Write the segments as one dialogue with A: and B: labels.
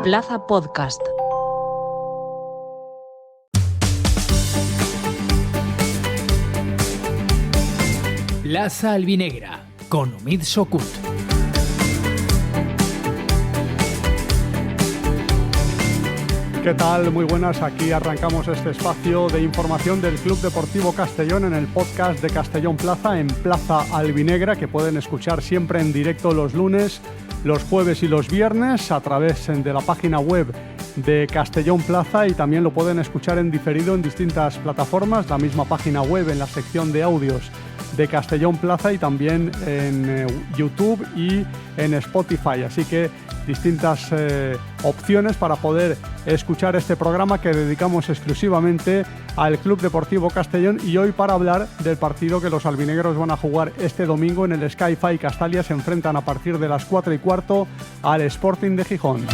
A: Plaza Podcast.
B: Plaza Albinegra, con Omid Sokut.
C: ¿Qué tal? Muy buenas. Aquí arrancamos este espacio de información del Club Deportivo Castellón en el podcast de Castellón Plaza, en Plaza Albinegra, que pueden escuchar siempre en directo los lunes, los jueves y los viernes a través de la página web de Castellón Plaza, y también lo pueden escuchar en diferido en distintas plataformas, la misma página web en la sección de audios de Castellón Plaza y también en YouTube y en Spotify. Así que distintas opciones para poder escuchar este programa que dedicamos exclusivamente al Club Deportivo Castellón, y hoy para hablar del partido que los albinegros van a jugar este domingo en el Sky-Fi Castalia. Se enfrentan a partir de las 4:15 al Sporting de Gijón.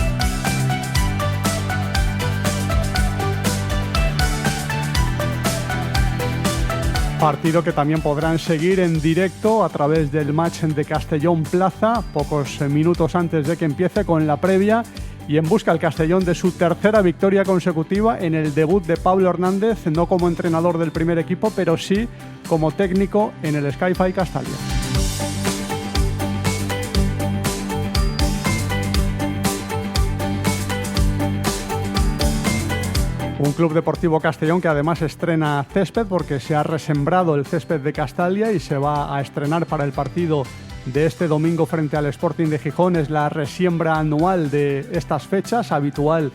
C: Partido que también podrán seguir en directo a través del match de Castellón Plaza, pocos minutos antes de que empiece, con la previa, y en busca el Castellón de su tercera victoria consecutiva en el debut de Pablo Hernández, no como entrenador del primer equipo, pero sí como técnico en el Sky-Fi Castalia. Un Club Deportivo Castellón que además estrena césped, porque se ha resembrado el césped de Castalia y se va a estrenar para el partido de este domingo frente al Sporting de Gijón. Es la resiembra anual de estas fechas, habitual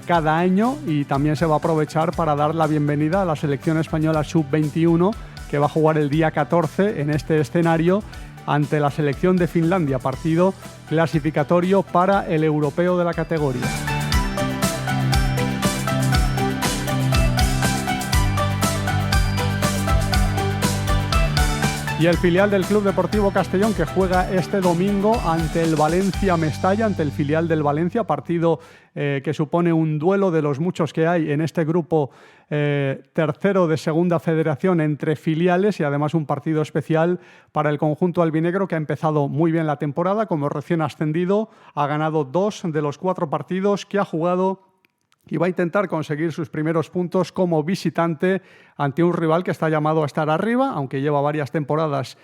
C: cada año, y también se va a aprovechar para dar la bienvenida a la selección española sub-21, que va a jugar el día 14 en este escenario ante la selección de Finlandia, partido clasificatorio para el europeo de la categoría. Y el filial del Club Deportivo Castellón, que juega este domingo ante el Valencia Mestalla, ante el filial del Valencia, partido que supone un duelo de los muchos que hay en este grupo tercero de Segunda Federación entre filiales, y además un partido especial para el conjunto albinegro, que ha empezado muy bien la temporada como recién ascendido. Ha ganado 2 de los 4 partidos que ha jugado y va a intentar conseguir sus primeros puntos como visitante ante un rival que está llamado a estar arriba, aunque lleva varias temporadas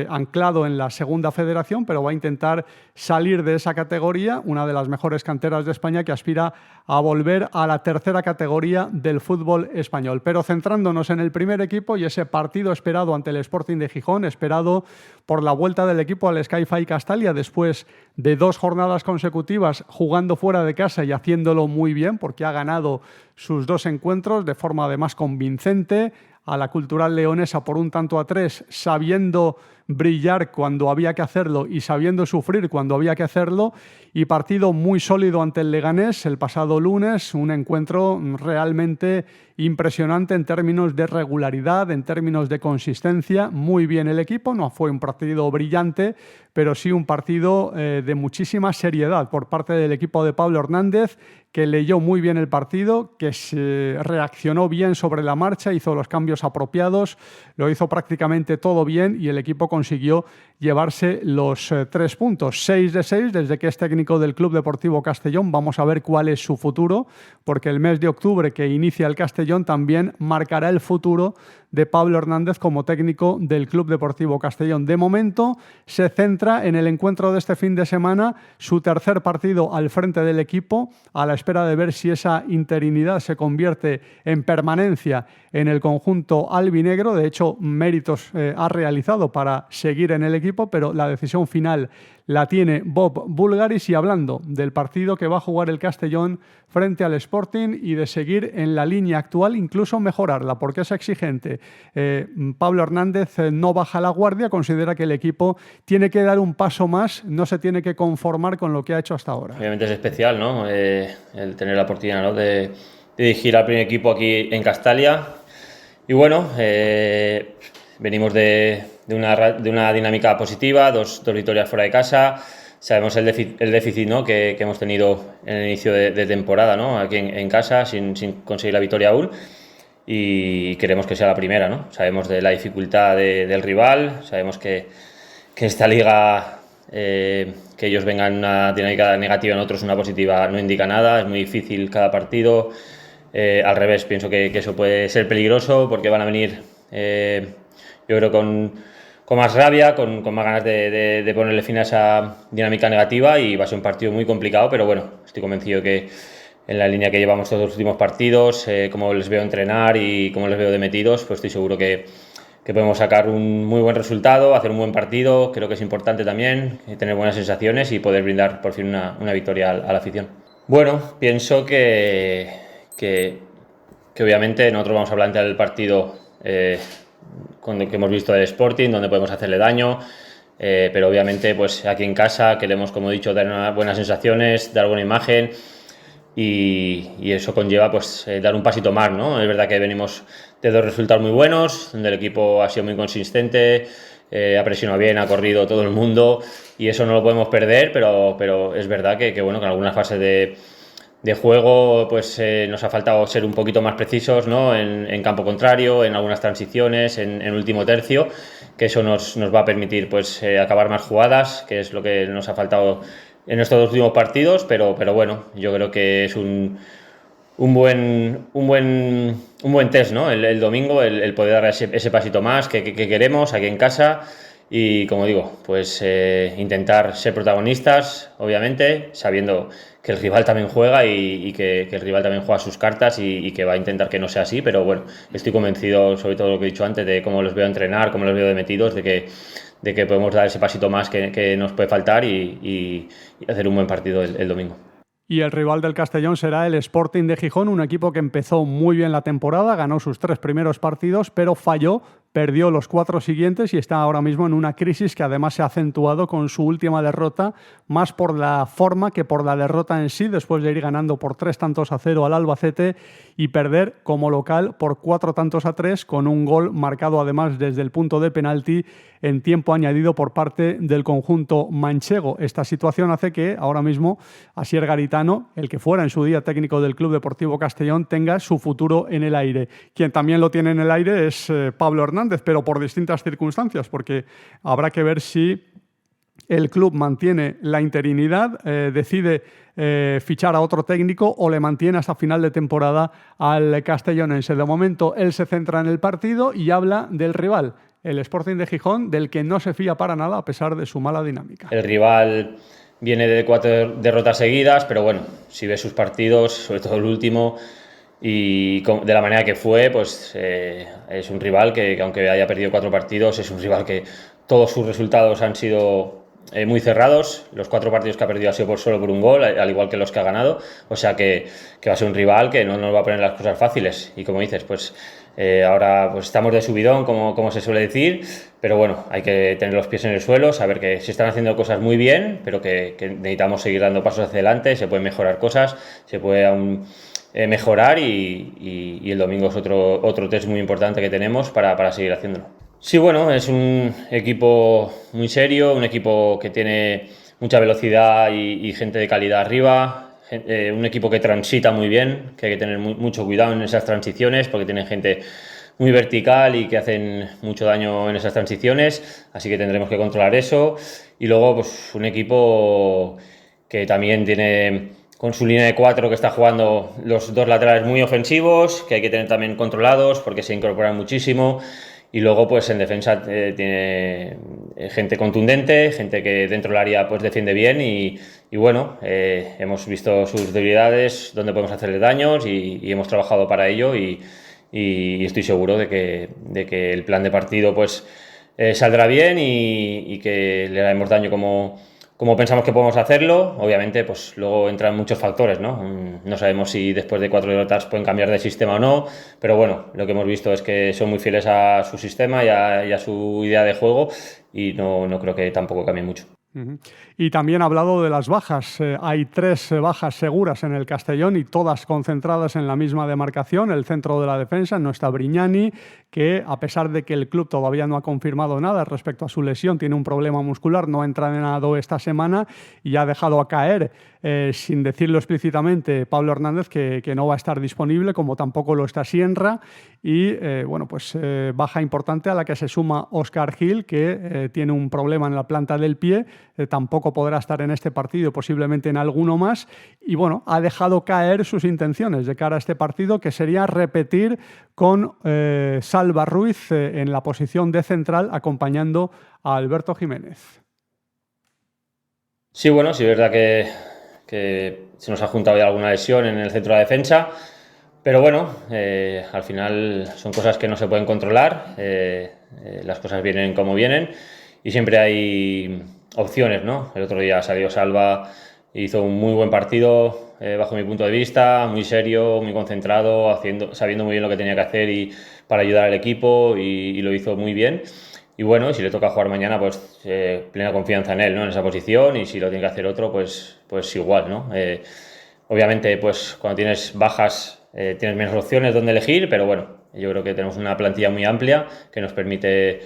C: anclado en la Segunda Federación, pero va a intentar salir de esa categoría, una de las mejores canteras de España, que aspira a volver a la tercera categoría del fútbol español. Pero centrándonos en el primer equipo y ese partido esperado ante el Sporting de Gijón, esperado por la vuelta del equipo al Sky-Fi Castalia después de 2 jornadas consecutivas jugando fuera de casa y haciéndolo muy bien, porque ha ganado sus 2 encuentros de forma además convincente a la Cultural Leonesa por 1-3, sabiendo brillar cuando había que hacerlo y sabiendo sufrir cuando había que hacerlo, y partido muy sólido ante el Leganés el pasado lunes, un encuentro realmente impresionante en términos de regularidad, en términos de consistencia. Muy bien el equipo, no fue un partido brillante, pero sí un partido de muchísima seriedad por parte del equipo de Pablo Hernández, que leyó muy bien el partido, que se reaccionó bien sobre la marcha, hizo los cambios apropiados, lo hizo prácticamente todo bien, y el equipo consiguió llevarse los 3 puntos, 6 de 6 desde que es técnico del Club Deportivo Castellón. Vamos a ver cuál es su futuro, porque el mes de octubre que inicia el Castellón también marcará el futuro de Pablo Hernández como técnico del Club Deportivo Castellón. De momento se centra en el encuentro de este fin de semana, su tercer partido al frente del equipo, a la espera de ver si esa interinidad se convierte en permanencia en el conjunto albinegro. De hecho, méritos ha realizado para seguir en el equipo, pero la decisión final la tiene Bob Bulgaris. Y hablando del partido que va a jugar el Castellón frente al Sporting y de seguir en la línea actual, incluso mejorarla, porque es exigente, Pablo Hernández no baja la guardia, considera que el equipo tiene que dar un paso más, no se tiene que conformar con lo que ha hecho hasta ahora.
D: Obviamente es especial, ¿no? El tener la oportunidad, ¿no?, de dirigir al primer equipo aquí en Castalia. Y bueno, venimos de una dinámica positiva, dos victorias fuera de casa. Sabemos el déficit, ¿no?, que hemos tenido en el inicio de temporada, ¿no?, aquí en casa, sin conseguir la victoria aún. Y queremos que sea la primera, ¿no? Sabemos de la dificultad del rival, sabemos que esta liga que ellos vengan una dinámica negativa en otros, una positiva, no indica nada, es muy difícil cada partido. Al revés, pienso que eso puede ser peligroso porque van a venir, yo creo, con más rabia, con más ganas de ponerle fin a esa dinámica negativa, y va a ser un partido muy complicado, pero bueno, estoy convencido que en la línea que llevamos todos los últimos partidos, como les veo entrenar y como les veo de metidos, pues estoy seguro que podemos sacar un muy buen resultado, hacer un buen partido. Creo que es importante también tener buenas sensaciones y poder brindar por fin una victoria a la afición. Bueno, pienso que obviamente nosotros vamos a plantear el partido con lo que hemos visto del Sporting, donde podemos hacerle daño, pero obviamente pues aquí en casa queremos, como he dicho, dar buenas sensaciones, dar buena imagen, y eso conlleva pues dar un pasito más, ¿no? Es verdad que venimos de 2 resultados muy buenos, donde el equipo ha sido muy consistente, ha presionado bien, ha corrido todo el mundo, y eso no lo podemos perder, pero es verdad que bueno, que en algunas fases de juego pues nos ha faltado ser un poquito más precisos, ¿no? En campo contrario, en algunas transiciones, en último tercio, que eso nos va a permitir pues acabar más jugadas, que es lo que nos ha faltado en estos 2 últimos partidos, pero bueno, yo creo que es un buen test, ¿no? El domingo, el poder dar ese pasito más que queremos aquí en casa, y como digo, pues intentar ser protagonistas, obviamente, sabiendo que el rival también juega y que el rival también juega sus cartas, y que va a intentar que no sea así, pero bueno, estoy convencido, sobre todo lo que he dicho antes, de cómo los veo entrenar, cómo los veo de metidos, de que podemos dar ese pasito más que nos puede faltar, y hacer un buen partido el domingo.
C: Y el rival del Castellón será el Sporting de Gijón, un equipo que empezó muy bien la temporada, ganó sus 3 primeros partidos, pero falló, perdió los 4 siguientes y está ahora mismo en una crisis que además se ha acentuado con su última derrota, más por la forma que por la derrota en sí, después de ir ganando por 3-0 al Albacete y perder como local por 4-3, con un gol marcado además desde el punto de penalti en tiempo añadido por parte del conjunto manchego. Esta situación hace que ahora mismo Asier Garitano, el que fuera en su día técnico del Club Deportivo Castellón, tenga su futuro en el aire. Quien también lo tiene en el aire es Pablo Hernández, pero por distintas circunstancias, porque habrá que ver si el club mantiene la interinidad, decide fichar a otro técnico o le mantiene hasta final de temporada al castellonense. De momento él se centra en el partido y habla del rival, el Sporting de Gijón, del que no se fía para nada a pesar de su mala dinámica.
D: El rival viene de 4 derrotas seguidas, pero bueno, si ves sus partidos, sobre todo el último, y de la manera que fue, pues es un rival que aunque haya perdido 4 partidos, es un rival que todos sus resultados han sido muy cerrados. Los 4 partidos que ha perdido ha sido solo por un gol, al igual que los que ha ganado, o sea que va a ser un rival que no nos va a poner las cosas fáciles, y como dices, pues ahora pues estamos de subidón, como se suele decir, pero bueno, hay que tener los pies en el suelo, saber que se están haciendo cosas muy bien, pero que necesitamos seguir dando pasos hacia adelante, se pueden mejorar cosas, se puede aún mejorar, y el domingo es otro test muy importante que tenemos para seguir haciéndolo. Sí, bueno, es un equipo muy serio, un equipo que tiene mucha velocidad y gente de calidad arriba. Un equipo que transita muy bien, que hay que tener mucho cuidado en esas transiciones, porque tienen gente muy vertical y que hacen mucho daño en esas transiciones, así que tendremos que controlar eso. Y luego pues un equipo que también tiene, con su línea de 4, que está jugando los 2 laterales muy ofensivos, que hay que tener también controlados porque se incorporan muchísimo. Y luego pues en defensa tiene gente contundente, gente que dentro del área pues defiende bien, y bueno, hemos visto sus debilidades, donde podemos hacerle daños, y hemos trabajado para ello, y estoy seguro de que el plan de partido pues saldrá bien, y que le haremos daño como pensamos que podemos hacerlo. Obviamente pues luego entran muchos factores, ¿no? No sabemos si después de 4 derrotas pueden cambiar de sistema o no, pero bueno, lo que hemos visto es que son muy fieles a su sistema y a su idea de juego, y no creo que tampoco cambie mucho.
C: Y también ha hablado de las bajas. Hay 3 bajas seguras en el Castellón y todas concentradas en la misma demarcación, el centro de la defensa. No está Brignani, que a pesar de que el club todavía no ha confirmado nada respecto a su lesión, tiene un problema muscular, no ha entrenado esta semana y ha dejado a caer sin decirlo explícitamente, Pablo Hernández, que no va a estar disponible, como tampoco lo está Sienra, y baja importante a la que se suma Óscar Gil, que tiene un problema en la planta del pie, tampoco podrá estar en este partido, posiblemente en alguno más, y bueno, ha dejado caer sus intenciones de cara a este partido, que sería repetir con Salva Ruiz en la posición de central, acompañando a Alberto Jiménez.
D: Sí, bueno, sí es verdad que se nos ha juntado ya alguna lesión en el centro de la defensa, pero bueno, al final son cosas que no se pueden controlar, las cosas vienen como vienen y siempre hay opciones, ¿no? El otro día salió Salva, hizo un muy buen partido, bajo mi punto de vista, muy serio, muy concentrado, sabiendo muy bien lo que tenía que hacer y para ayudar al equipo y lo hizo muy bien. Y bueno, si le toca jugar mañana, pues plena confianza en él, ¿no? En esa posición, y si lo tiene que hacer otro, pues igual, ¿no? Obviamente, pues cuando tienes bajas, tienes menos opciones donde elegir, pero bueno, yo creo que tenemos una plantilla muy amplia que nos permite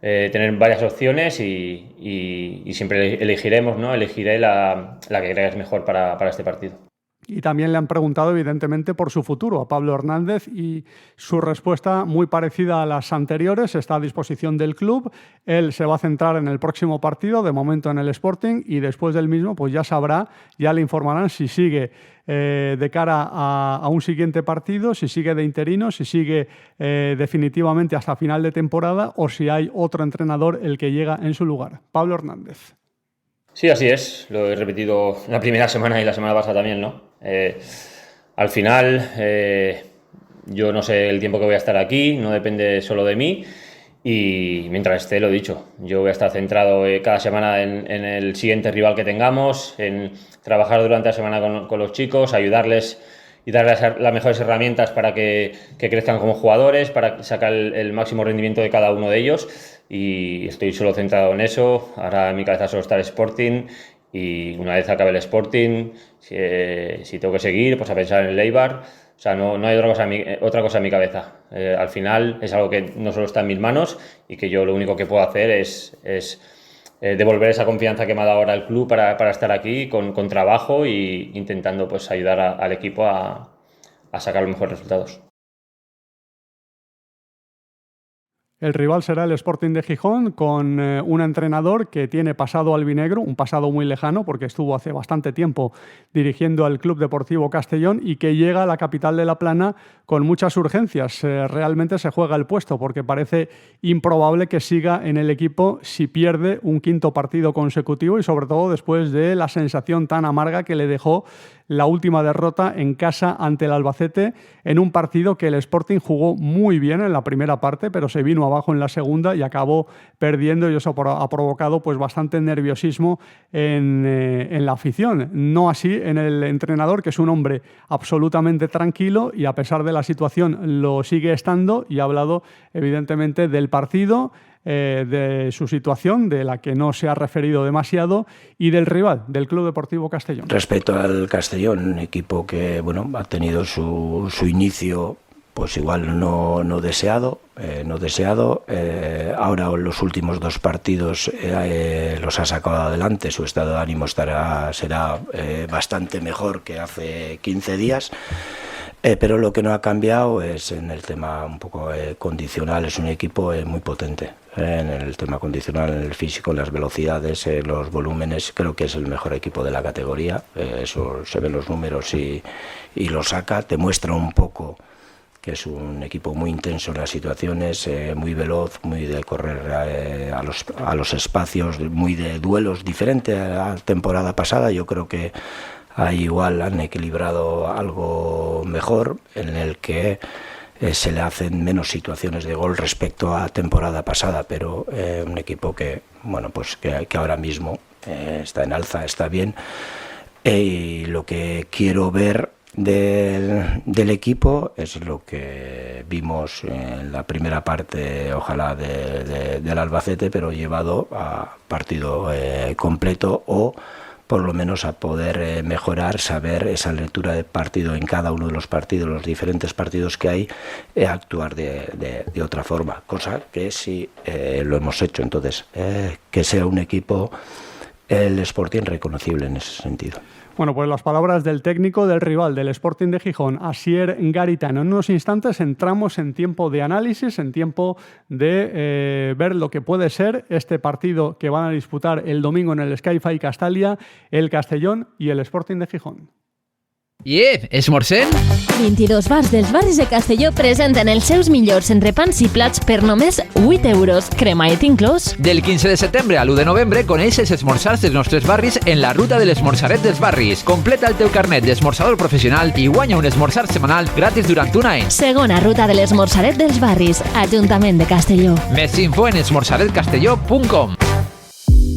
D: tener varias opciones y siempre elegiremos, ¿no? Elegiré la que creas mejor para este partido.
C: Y también le han preguntado, evidentemente, por su futuro a Pablo Hernández, y su respuesta, muy parecida a las anteriores, está a disposición del club. Él se va a centrar en el próximo partido, de momento en el Sporting, y después del mismo pues ya le informarán si sigue de cara a un siguiente partido, si sigue de interino, si sigue definitivamente hasta final de temporada, o si hay otro entrenador el que llega en su lugar. Pablo Hernández.
D: Sí, así es. Lo he repetido la primera semana y la semana pasada también, ¿no? Al final, yo no sé el tiempo que voy a estar aquí, no depende solo de mí, y mientras esté, lo dicho, yo voy a estar centrado cada semana en el siguiente rival que tengamos, en trabajar durante la semana con los chicos, ayudarles y darles las mejores herramientas para que crezcan como jugadores, para sacar el máximo rendimiento de cada uno de ellos, y estoy solo centrado en eso. Ahora en mi cabeza solo está el Sporting, y una vez acabe el Sporting, si tengo que seguir, pues a pensar en el Eibar. O sea, no hay otra cosa en mi cabeza. Al final es algo que no solo está en mis manos y que yo lo único que puedo hacer es devolver esa confianza que me ha dado ahora el club para estar aquí con trabajo y intentando pues ayudar al equipo a sacar los mejores resultados.
C: El rival será el Sporting de Gijón, con un entrenador que tiene pasado albinegro, un pasado muy lejano porque estuvo hace bastante tiempo dirigiendo al Club Deportivo Castellón, y que llega a la capital de La Plana con muchas urgencias. Realmente se juega el puesto porque parece improbable que siga en el equipo si pierde un quinto partido consecutivo, y sobre todo después de la sensación tan amarga que le dejó la última derrota en casa ante el Albacete, en un partido que el Sporting jugó muy bien en la primera parte, pero se vino abajo en la segunda y acabó perdiendo, y eso ha provocado pues bastante nerviosismo en la afición. No así en el entrenador, que es un hombre absolutamente tranquilo y a pesar de la situación lo sigue estando, y ha hablado evidentemente del partido, de su situación, de la que no se ha referido demasiado, y del rival, del Club Deportivo Castellón.
A: Respecto al Castellón, un equipo que ha tenido su inicio pues igual no deseado. Ahora los últimos dos partidos los ha sacado adelante, su estado de ánimo será bastante mejor que hace 15 días. Pero lo que no ha cambiado es en el tema un poco condicional. Es un equipo muy potente en el tema condicional, en el físico, en las velocidades, los volúmenes. Creo que es el mejor equipo de la categoría. Eso se ven los números y lo saca. Te muestra un poco que es un equipo muy intenso en las situaciones, muy veloz, muy de correr a los espacios, muy de duelos, diferente a la temporada pasada. Yo creo que ahí igual han equilibrado algo mejor, en el que se le hacen menos situaciones de gol respecto a temporada pasada, pero un equipo que ahora mismo está en alza, está bien. Y lo que quiero ver del equipo es lo que vimos en la primera parte, ojalá del Albacete, pero llevado a partido completo, o por lo menos a poder mejorar, saber esa lectura de partido en cada uno de los partidos, los diferentes partidos que hay, actuar de otra forma, cosa que sí lo hemos hecho. Entonces, que sea un equipo el Sporting reconocible en ese sentido.
C: Bueno, pues las palabras del técnico del rival, del Sporting de Gijón, Asier Garitano. En unos instantes entramos en tiempo de análisis, en tiempo de ver lo que puede ser este partido que van a disputar el domingo en el Sky-Fi Castalia, el Castellón y el Sporting de Gijón.
E: Esmorzem?
F: 22 bars dels barris de Castelló presenten els seus millors entrepans i plats per només 8 euros. Cremaet inclòs.
E: Del 15 de setembre a l'1 de novembre coneix els esmorzars dels nostres barris en la ruta de l'esmorzaret dels barris. Completa el teu carnet d'esmorzador professional i guanya un esmorzar setmanal gratis durant un any.
F: Segona ruta de l'esmorzaret dels barris. Ajuntament de Castelló.
E: Més info en esmorzaretcastelló.com.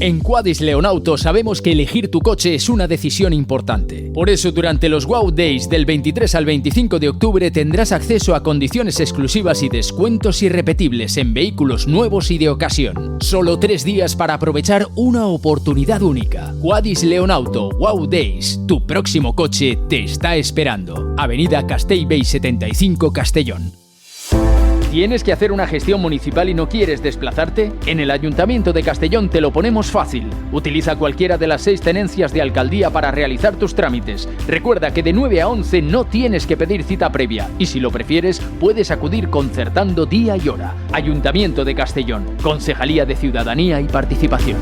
B: En Quadis Leonauto sabemos que elegir tu coche es una decisión importante. Por eso, durante los Wow Days del 23 al 25 de octubre tendrás acceso a condiciones exclusivas y descuentos irrepetibles en vehículos nuevos y de ocasión. Solo 3 días para aprovechar una oportunidad única. Quadis Leonauto Wow Days. Tu próximo coche te está esperando. Avenida Castellbell 75, Castellón. ¿Tienes que hacer una gestión municipal y no quieres desplazarte? En el Ayuntamiento de Castellón te lo ponemos fácil. Utiliza cualquiera de las 6 tenencias de alcaldía para realizar tus trámites. Recuerda que de 9 a 11 no tienes que pedir cita previa y si lo prefieres puedes acudir concertando día y hora. Ayuntamiento de Castellón, Concejalía de Ciudadanía y Participación.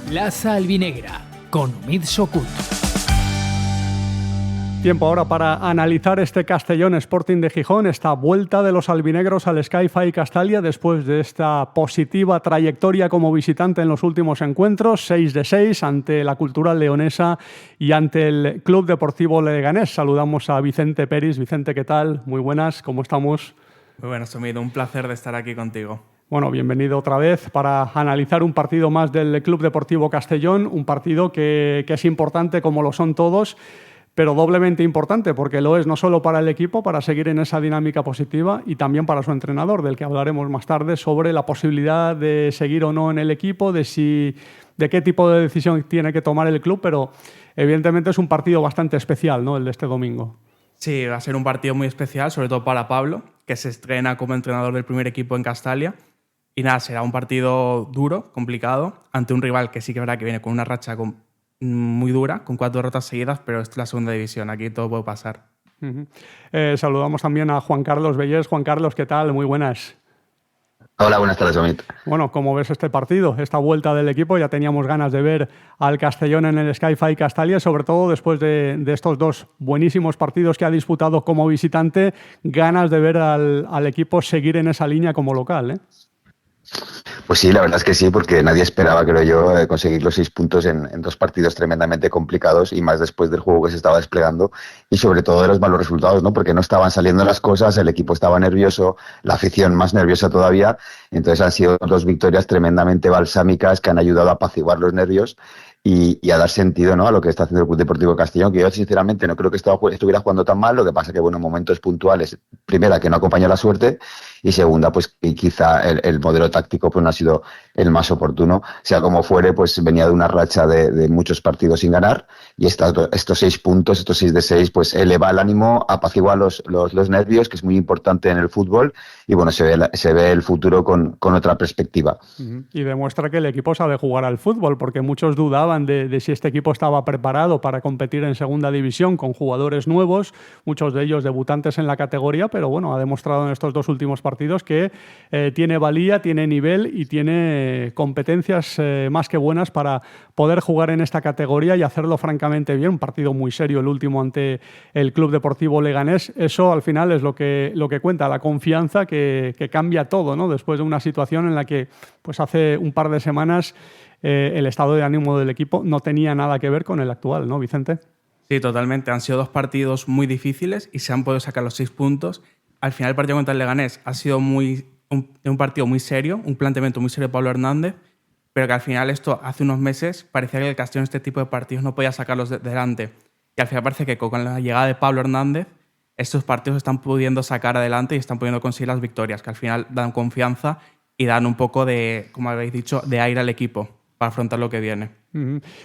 B: Plaza Albinegra, con Omid Sokut.
C: Tiempo ahora para analizar este Castellón Sporting de Gijón, esta vuelta de los albinegros al Sky-Fi Castalia después de esta positiva trayectoria como visitante en los últimos encuentros, 6 de 6 ante la Cultural Leonesa y ante el Club Deportivo Leganés. Saludamos a Vicente Peris. Vicente, ¿qué tal? Muy buenas, ¿cómo estamos?
G: Muy buenas, Omid, un placer de estar aquí contigo.
C: Bueno, bienvenido otra vez para analizar un partido más del Club Deportivo Castellón, un partido que es importante como lo son todos, pero doblemente importante porque lo es no solo para el equipo, para seguir en esa dinámica positiva y también para su entrenador, del que hablaremos más tarde sobre la posibilidad de seguir o no en el equipo, de qué tipo de decisión tiene que tomar el club, pero evidentemente es un partido bastante especial, ¿no?, el de este domingo.
G: Sí, va a ser un partido muy especial, sobre todo para Pablo, que se estrena como entrenador del primer equipo en Castalia. Y nada, será un partido duro, complicado, ante un rival que sí que es verdad que viene con una racha muy dura, con 4 derrotas seguidas, pero esto es la segunda división, aquí todo puede pasar.
C: Saludamos también a Juan Carlos Bellés. Juan Carlos, ¿qué tal? Muy buenas.
H: Hola, buenas tardes, Omid.
C: Bueno, ¿cómo ves este partido, esta vuelta del equipo? Ya teníamos ganas de ver al Castellón en el Sky-Fi Castalia, sobre todo después de estos 2 buenísimos partidos que ha disputado como visitante, ganas de ver al equipo seguir en esa línea como local, ¿eh?
H: Pues sí, la verdad es que sí, porque nadie esperaba, creo yo, conseguir los 6 puntos en 2 partidos tremendamente complicados y más después del juego que se estaba desplegando y sobre todo de los malos resultados, ¿no? Porque no estaban saliendo las cosas, el equipo estaba nervioso, la afición más nerviosa todavía, entonces han sido 2 victorias tremendamente balsámicas que han ayudado a apaciguar los nervios y a dar sentido, ¿no?, a lo que está haciendo el Club Deportivo Castellón, que yo sinceramente no creo que estuviera jugando tan mal, lo que pasa que, bueno, en momentos puntuales, primera, que no acompaña la suerte, y segunda, pues que quizá el modelo táctico pues no ha sido el más oportuno. Sea como fuere, pues venía de una racha de muchos partidos sin ganar, y estos 6 puntos, estos 6 de 6, pues eleva el ánimo, apacigua los nervios, que es muy importante en el fútbol, y bueno, se ve el futuro con otra perspectiva.
C: Y demuestra que el equipo sabe jugar al fútbol, porque muchos dudaban de si este equipo estaba preparado para competir en segunda división con jugadores nuevos, muchos de ellos debutantes en la categoría, pero bueno, ha demostrado en estos 2 últimos partidos que tiene valía, tiene nivel y tiene competencias más que buenas para poder jugar en esta categoría y hacerlo francamente bien. Un partido muy serio el último ante el Club Deportivo Leganés. Eso al final es lo que cuenta, la confianza que cambia todo, ¿no? Después de una situación en la que pues hace un par de semanas el estado de ánimo del equipo no tenía nada que ver con el actual, ¿no, Vicente?
G: Sí, totalmente. Han sido 2 partidos muy difíciles y se han podido sacar los 6 puntos. Al final el partido contra el Leganés ha sido un partido muy serio, un planteamiento muy serio de Pablo Hernández, pero que al final esto hace unos meses parecía que el Castellón este tipo de partidos no podía sacarlos delante. Y al final parece que con la llegada de Pablo Hernández estos partidos están pudiendo sacar adelante y están pudiendo conseguir las victorias, que al final dan confianza y dan un poco de, como habéis dicho, de aire al equipo para afrontar lo que viene.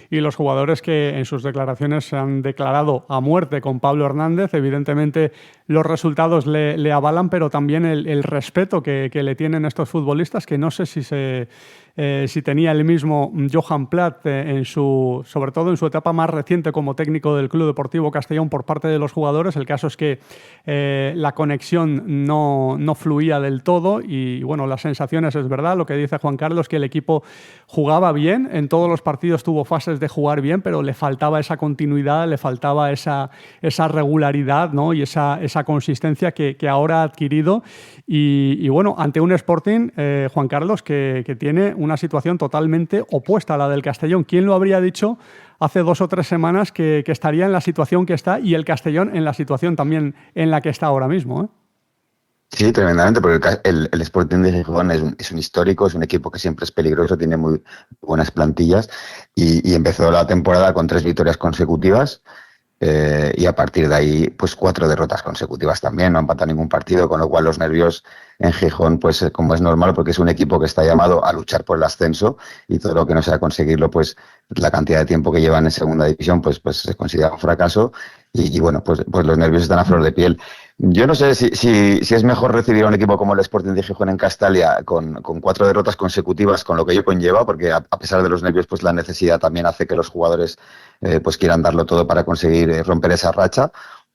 C: Y los jugadores que en sus declaraciones se han declarado a muerte con Pablo Hernández, evidentemente los resultados le avalan, pero también el respeto que le tienen estos futbolistas, que no sé si tenía el mismo Johan Plat sobre todo en su etapa más reciente como técnico del Club Deportivo Castellón por parte de los jugadores. El caso es que la conexión no fluía del todo y bueno, las sensaciones, es verdad, lo que dice Juan Carlos, que el equipo jugaba bien, en todos los partidos tuvo fases de jugar bien, pero le faltaba esa continuidad, le faltaba esa regularidad, ¿no? Y esa consistencia que ahora ha adquirido. Y bueno, ante un Sporting, Juan Carlos, que tiene una situación totalmente opuesta a la del Castellón. ¿Quién lo habría dicho hace 2 o 3 semanas que estaría en la situación que está y el Castellón en la situación también en la que está ahora mismo, ¿eh?
H: Sí, tremendamente, porque el Sporting de Gijón es un histórico, es un equipo que siempre es peligroso, tiene muy buenas plantillas y empezó la temporada con 3 victorias consecutivas. Y a partir de ahí, pues 4 derrotas consecutivas también, no han empatado ningún partido, con lo cual los nervios en Gijón, pues como es normal, porque es un equipo que está llamado a luchar por el ascenso y todo lo que no sea conseguirlo, pues la cantidad de tiempo que llevan en segunda división, pues se considera un fracaso y bueno, pues los nervios están a flor de piel. Yo no sé si es mejor recibir a un equipo como el Sporting de Gijón en Castalia con 4 derrotas consecutivas, con lo que ello conlleva, porque a pesar de los nervios, pues la necesidad también hace que los jugadores pues quieran darlo todo para conseguir romper esa racha,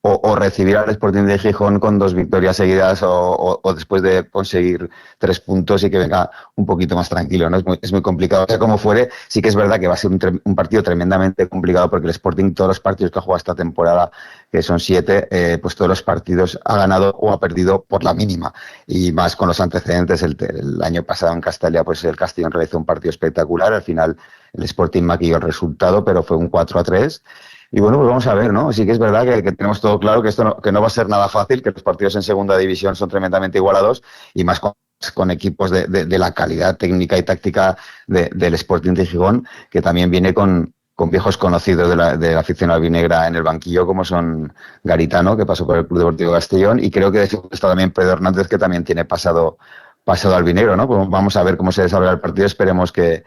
H: o recibir al Sporting de Gijón con 2 victorias seguidas o después de conseguir 3 puntos y que venga un poquito más tranquilo, ¿no? Es muy complicado. O sea, como fuere, sí que es verdad que va a ser un partido tremendamente complicado porque el Sporting, todos los partidos que ha jugado esta temporada, que son 7, pues todos los partidos ha ganado o ha perdido por la mínima. Y más con los antecedentes, el año pasado en Castalia, pues el Castellón realizó un partido espectacular. Al final el Sporting maquilló el resultado, pero fue un 4-3. Y bueno, pues vamos a ver, ¿no? Sí que es verdad que tenemos todo claro que esto no va a ser nada fácil, que los partidos en segunda división son tremendamente igualados y más con equipos de la calidad técnica y táctica del Sporting de Gijón, que también viene con viejos conocidos de la afición albinegra en el banquillo, como son Garitano, que pasó por el Club Deportivo Castellón, y creo que de hecho está también Pedro Hernández, que también tiene pasado albinegro, ¿no? Pues vamos a ver cómo se desarrolla el partido, esperemos que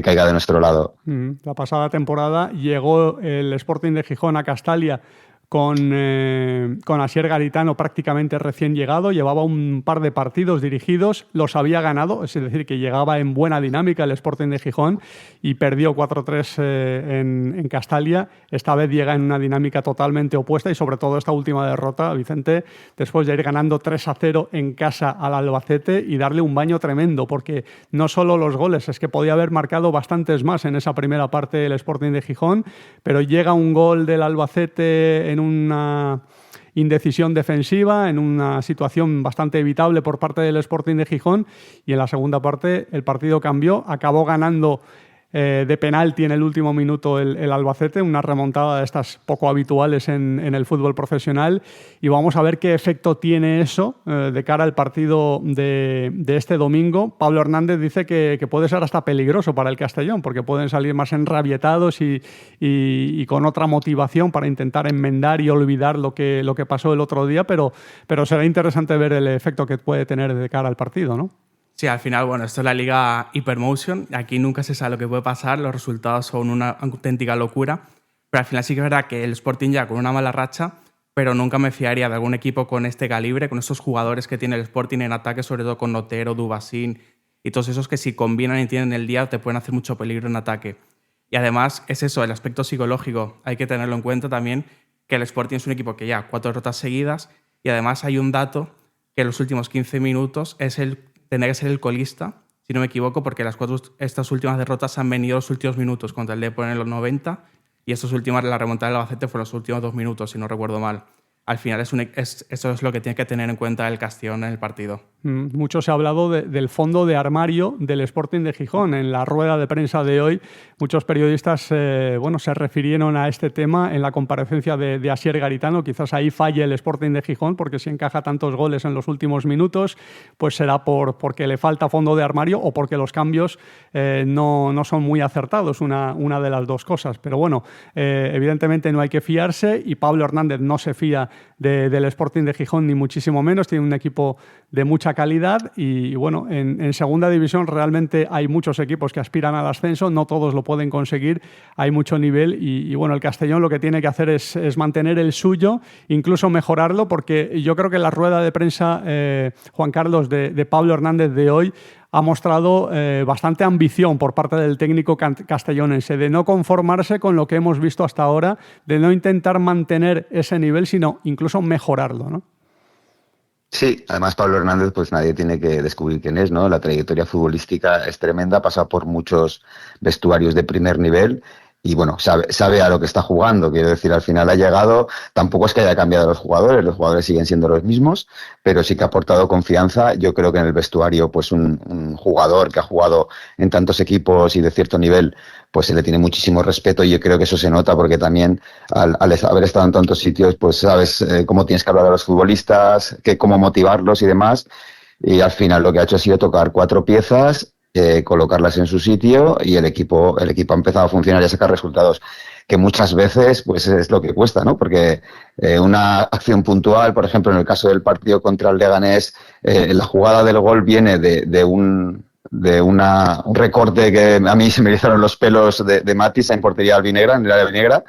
H: caiga de nuestro lado.
C: La pasada temporada llegó el Sporting de Gijón a Castalia con Asier Garitano prácticamente recién llegado, llevaba un par de partidos dirigidos, los había ganado, es decir, que llegaba en buena dinámica el Sporting de Gijón y perdió 4-3 en Castalia. Esta vez llega en una dinámica totalmente opuesta y sobre todo esta última derrota, Vicente, después de ir ganando 3-0 en casa al Albacete y darle un baño tremendo, porque no solo los goles, es que podía haber marcado bastantes más en esa primera parte el Sporting de Gijón, pero llega un gol del Albacete en una indecisión defensiva, en una situación bastante evitable por parte del Sporting de Gijón, y en la segunda parte el partido cambió, acabó ganando de penalti en el último minuto el Albacete, una remontada de estas poco habituales en el fútbol profesional, y vamos a ver qué efecto tiene eso de cara al partido de este domingo. Pablo Hernández dice que puede ser hasta peligroso para el Castellón, porque pueden salir más enrabietados y con otra motivación para intentar enmendar y olvidar lo que pasó el otro día, pero será interesante ver el efecto que puede tener de cara al partido, ¿no?
G: Sí, al final, bueno, esto es la liga Hypermotion. Aquí nunca se sabe lo que puede pasar, los resultados son una auténtica locura. Pero al final sí que es verdad que el Sporting ya con una mala racha, pero nunca me fiaría de algún equipo con este calibre, con estos jugadores que tiene el Sporting en ataque, sobre todo con Notero, Dubasín y todos esos que si combinan y tienen el día te pueden hacer mucho peligro en ataque. Y además es eso, el aspecto psicológico. Hay que tenerlo en cuenta también, que el Sporting es un equipo que ya 4 derrotas seguidas y además hay un dato que en los últimos 15 minutos tendría que ser el colista, si no me equivoco, porque estas últimas derrotas han venido los últimos minutos contra el Depor en los 90 y la remontada del Albacete fue los últimos 2 minutos, si no recuerdo mal. Al final eso es lo que tiene que tener en cuenta el Castellón en el partido.
C: Mucho se ha hablado del fondo de armario del Sporting de Gijón. En la rueda de prensa de hoy, muchos periodistas se refirieron a este tema en la comparecencia de Asier Garitano. Quizás ahí falle el Sporting de Gijón, porque si encaja tantos goles en los últimos minutos, pues será porque le falta fondo de armario o porque los cambios no son muy acertados, una de las dos cosas. Pero bueno, evidentemente no hay que fiarse y Pablo Hernández no se fía del Sporting de Gijón ni muchísimo menos. Tiene un equipo de mucha calidad y bueno, en segunda división realmente hay muchos equipos que aspiran al ascenso, no todos lo pueden conseguir, hay mucho nivel y bueno, el Castellón lo que tiene que hacer es mantener el suyo, incluso mejorarlo, porque yo creo que la rueda de prensa, Juan Carlos, de Pablo Hernández de hoy ha mostrado bastante ambición por parte del técnico castellonense, de no conformarse con lo que hemos visto hasta ahora, de no intentar mantener ese nivel, sino incluso mejorarlo, ¿no?
H: Sí, además Pablo Hernández, pues nadie tiene que descubrir quién es, ¿no? La trayectoria futbolística es tremenda, pasa por muchos vestuarios de primer nivel y bueno, sabe a lo que está jugando. Quiero decir, al final ha llegado, tampoco es que haya cambiado los jugadores siguen siendo los mismos, pero sí que ha aportado confianza. Yo creo que en el vestuario, pues un jugador que ha jugado en tantos equipos y de cierto nivel, pues se le tiene muchísimo respeto y yo creo que eso se nota porque también al haber estado en tantos sitios, pues sabes cómo tienes que hablar a los futbolistas, cómo motivarlos y demás. Y al final lo que ha hecho ha sido tocar 4 piezas, colocarlas en su sitio y el equipo ha empezado a funcionar y a sacar resultados que muchas veces pues es lo que cuesta, ¿no? Porque una acción puntual, por ejemplo, en el caso del partido contra el Leganés, la jugada del gol viene de un recorte que a mí se me erizaron los pelos de Matis en portería albinegra, en el área albinegra,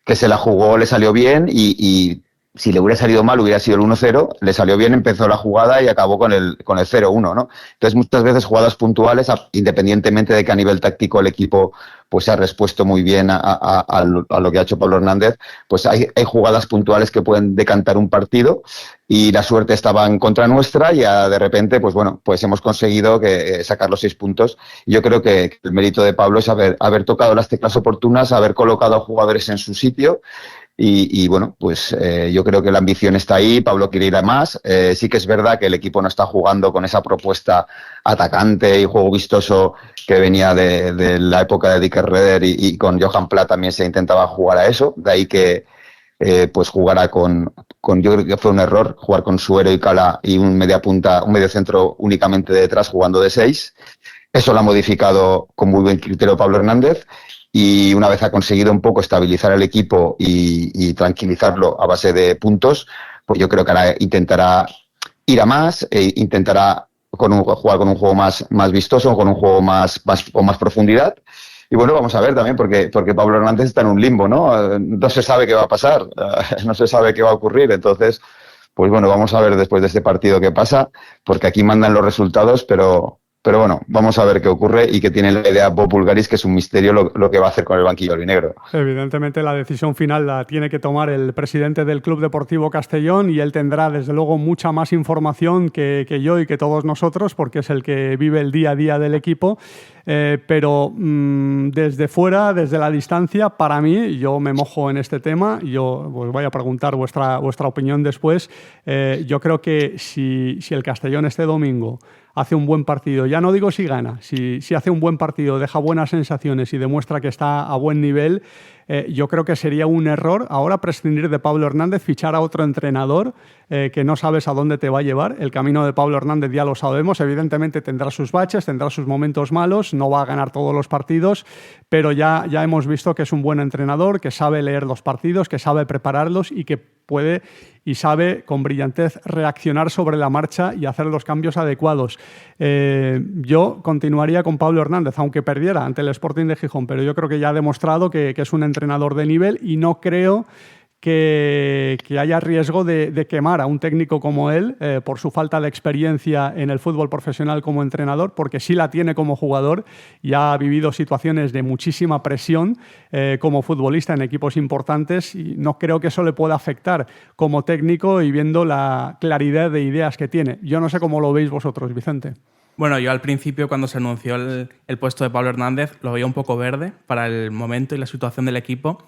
H: que se la jugó, le salió bien y si le hubiera salido mal hubiera sido el 1-0, le salió bien, empezó la jugada y acabó con el 0-1, ¿no? Entonces muchas veces jugadas puntuales, independientemente de que a nivel táctico el equipo pues se ha respuesto muy bien a lo que ha hecho Pablo Hernández, pues hay jugadas puntuales que pueden decantar un partido y la suerte estaba en contra nuestra y de repente pues bueno, pues hemos conseguido sacar los 6 puntos. Yo creo que el mérito de Pablo es haber tocado las teclas oportunas, haber colocado a jugadores en su sitio. Y bueno, pues yo creo que la ambición está ahí, Pablo quiere ir a más. Sí que es verdad que el equipo no está jugando con esa propuesta atacante y juego vistoso que venía de la época de Dick Redder y con Johan Platt también se intentaba jugar a eso. De ahí que pues jugara con yo creo que fue un error jugar con Suero y Cala y un medio centro únicamente detrás jugando de 6. Eso lo ha modificado con muy buen criterio Pablo Hernández. Y una vez ha conseguido un poco estabilizar el equipo y tranquilizarlo a base de puntos, pues yo creo que ahora intentará ir a más, intentará jugar con un juego más vistoso, con un juego con más profundidad. Y bueno, vamos a ver también, porque Pablo Hernández está en un limbo, ¿no? No se sabe qué va a pasar, no se sabe qué va a ocurrir. Entonces, pues bueno, vamos a ver después de este partido qué pasa, porque aquí mandan los resultados, pero bueno, vamos a ver qué ocurre y qué tiene la idea Bob Bulgaris, que es un misterio lo que va a hacer con el banquillo albinegro.
C: Evidentemente la decisión final la tiene que tomar el presidente del Club Deportivo Castellón y él tendrá desde luego mucha más información que yo y que todos nosotros, porque es el que vive el día a día del equipo. Pero desde fuera, desde la distancia, para mí, yo me mojo en este tema, yo os voy a preguntar vuestra opinión después. Yo creo que si el Castellón este domingo hace un buen partido, ya no digo si gana, si hace un buen partido, deja buenas sensaciones y demuestra que está a buen nivel, yo creo que sería un error ahora prescindir de Pablo Hernández, fichar a otro entrenador que no sabes a dónde te va a llevar. El camino de Pablo Hernández ya lo sabemos, evidentemente tendrá sus baches, tendrá sus momentos malos, no va a ganar todos los partidos, pero ya hemos visto que es un buen entrenador, que sabe leer los partidos, que sabe prepararlos y que puede y sabe con brillantez reaccionar sobre la marcha y hacer los cambios adecuados. Yo continuaría con Pablo Hernández, aunque perdiera ante el Sporting de Gijón, pero yo creo que ya ha demostrado que es un entrenador de nivel y no creo que haya riesgo de quemar a un técnico como él por su falta de experiencia en el fútbol profesional como entrenador, porque sí la tiene como jugador y ha vivido situaciones de muchísima presión como futbolista en equipos importantes y no creo que eso le pueda afectar como técnico y viendo la claridad de ideas que tiene. Yo no sé cómo lo veis vosotros, Vicente.
G: Bueno, yo al principio cuando se anunció el puesto de Pablo Hernández lo veía un poco verde para el momento y la situación del equipo,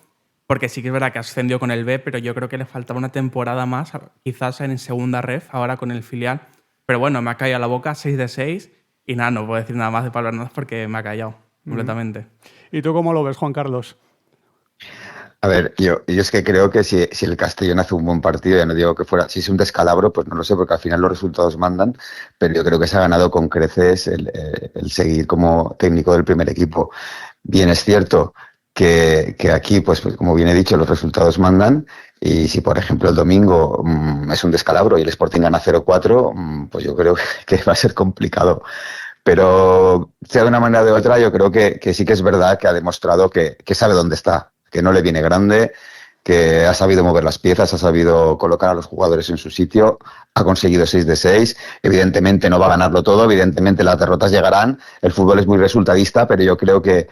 G: porque sí que es verdad que ascendió con el B, pero yo creo que le faltaba una temporada más, quizás en segunda ref, ahora con el filial. Pero bueno, me ha caído a la boca 6 de 6 y nada, no puedo decir nada más de Pablo Hernández porque me ha callado completamente.
C: ¿Y tú cómo lo ves, Juan Carlos?
H: A ver, yo es que creo que si el Castellón hace un buen partido, ya no digo que fuera, si es un descalabro, pues no lo sé, porque al final los resultados mandan, pero yo creo que se ha ganado con creces el seguir como técnico del primer equipo. Bien, es cierto que aquí, pues como bien he dicho, los resultados mandan y si, por ejemplo, el domingo es un descalabro y el Sporting gana 0-4, pues yo creo que va a ser complicado. Pero sea de una manera o de otra, yo creo que sí que es verdad que ha demostrado que sabe dónde está, que no le viene grande, que ha sabido mover las piezas, ha sabido colocar a los jugadores en su sitio, ha conseguido 6 de 6, evidentemente no va a ganarlo todo, evidentemente las derrotas llegarán, el fútbol es muy resultadista, pero yo creo que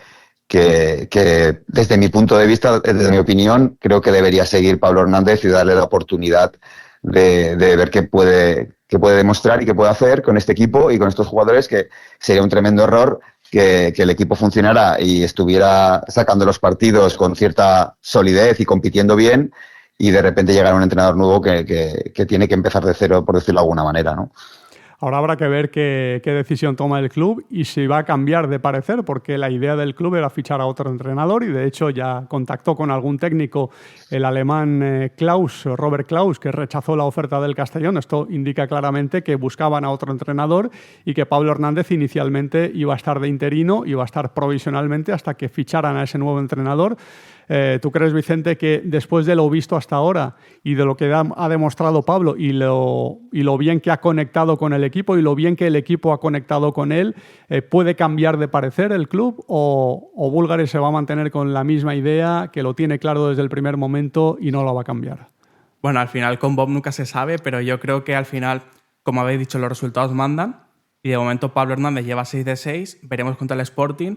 H: desde mi punto de vista, desde mi opinión, creo que debería seguir Pablo Hernández y darle la oportunidad de ver qué puede demostrar y qué puede hacer con este equipo y con estos jugadores, que sería un tremendo error que el equipo funcionara y estuviera sacando los partidos con cierta solidez y compitiendo bien, y de repente llegara un entrenador nuevo que tiene que empezar de cero, por decirlo de alguna manera, ¿no?
C: Ahora habrá que ver qué decisión toma el club y si va a cambiar de parecer, porque la idea del club era fichar a otro entrenador y de hecho ya contactó con algún técnico, el alemán Robert Klaus, que rechazó la oferta del Castellón. Esto indica claramente que buscaban a otro entrenador y que Pablo Hernández inicialmente iba a estar de interino, iba a estar provisionalmente hasta que ficharan a ese nuevo entrenador. ¿Tú crees, Vicente, que después de lo visto hasta ahora y de lo que ha demostrado Pablo y lo bien que ha conectado con el equipo y lo bien que el equipo ha conectado con él, puede cambiar de parecer el club o Bulgaris se va a mantener con la misma idea, que lo tiene claro desde el primer momento y no lo va a cambiar?
G: Bueno, al final con Bob nunca se sabe, pero yo creo que al final, como habéis dicho, los resultados mandan y de momento Pablo Hernández lleva 6 de 6, veremos contra el Sporting,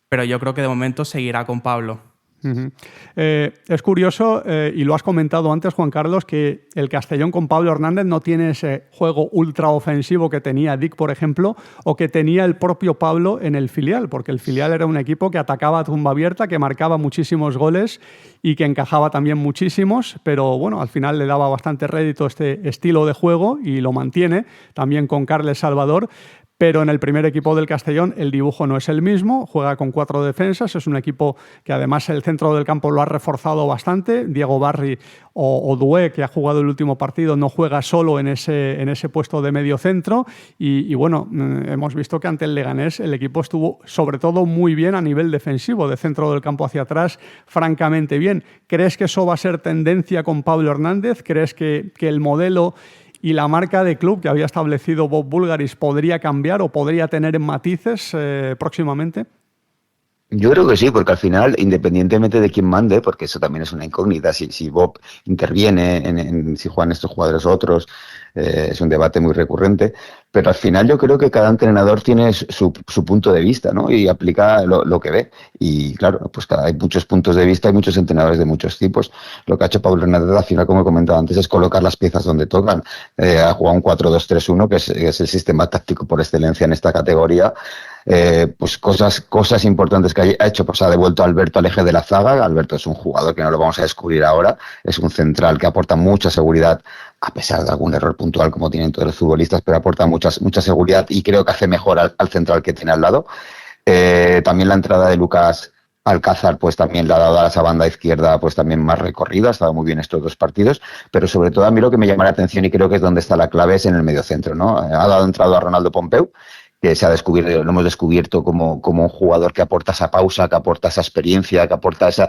G: pero yo creo que de momento seguirá con Pablo.
C: Uh-huh. Es curioso, y lo has comentado antes, Juan Carlos, que el Castellón con Pablo Hernández no tiene ese juego ultra ofensivo que tenía Dick, por ejemplo, o que tenía el propio Pablo en el filial, porque el filial era un equipo que atacaba a tumba abierta, que marcaba muchísimos goles y que encajaba también muchísimos, pero bueno, al final le daba bastante rédito este estilo de juego y lo mantiene también con Carles Salvador. Pero en el primer equipo del Castellón el dibujo no es el mismo, juega con 4 defensas, es un equipo que además el centro del campo lo ha reforzado bastante. Diego Barri o Dué, que ha jugado el último partido, no juega solo en ese puesto de medio centro y bueno, hemos visto que ante el Leganés el equipo estuvo sobre todo muy bien a nivel defensivo, de centro del campo hacia atrás, francamente bien. ¿Crees que eso va a ser tendencia con Pablo Hernández? ¿Crees que el modelo y la marca de club que había establecido Bob Bulgaris podría cambiar o podría tener matices próximamente?
H: Yo creo que sí, porque al final, independientemente de quién mande, porque eso también es una incógnita, si Bob interviene en si juegan estos jugadores o otros, es un debate muy recurrente, pero al final yo creo que cada entrenador tiene su punto de vista, ¿no? Y aplica lo que ve. Y claro, pues hay muchos puntos de vista, hay muchos entrenadores de muchos tipos. Lo que ha hecho Pablo Hernández al final, como he comentado antes, es colocar las piezas donde tocan. Ha jugado un 4-2-3-1, que es el sistema táctico por excelencia en esta categoría. Pues cosas importantes que ha hecho, pues ha devuelto a Alberto al eje de la zaga. Alberto es un jugador que no lo vamos a descubrir ahora, es un central que aporta mucha seguridad, a pesar de algún error puntual como tienen todos los futbolistas, pero aporta mucha seguridad y creo que hace mejor al central que tiene al lado. También la entrada de Lucas Alcázar pues también le ha dado a esa banda izquierda pues también más recorrido, ha estado muy bien estos 2 partidos, pero sobre todo a mí lo que me llama la atención y creo que es donde está la clave es en el mediocentro, ¿no? Ha dado entrada a Ronaldo Pompeu, que se ha descubierto, lo hemos descubierto como un jugador que aporta esa pausa, que aporta esa experiencia, que aporta esa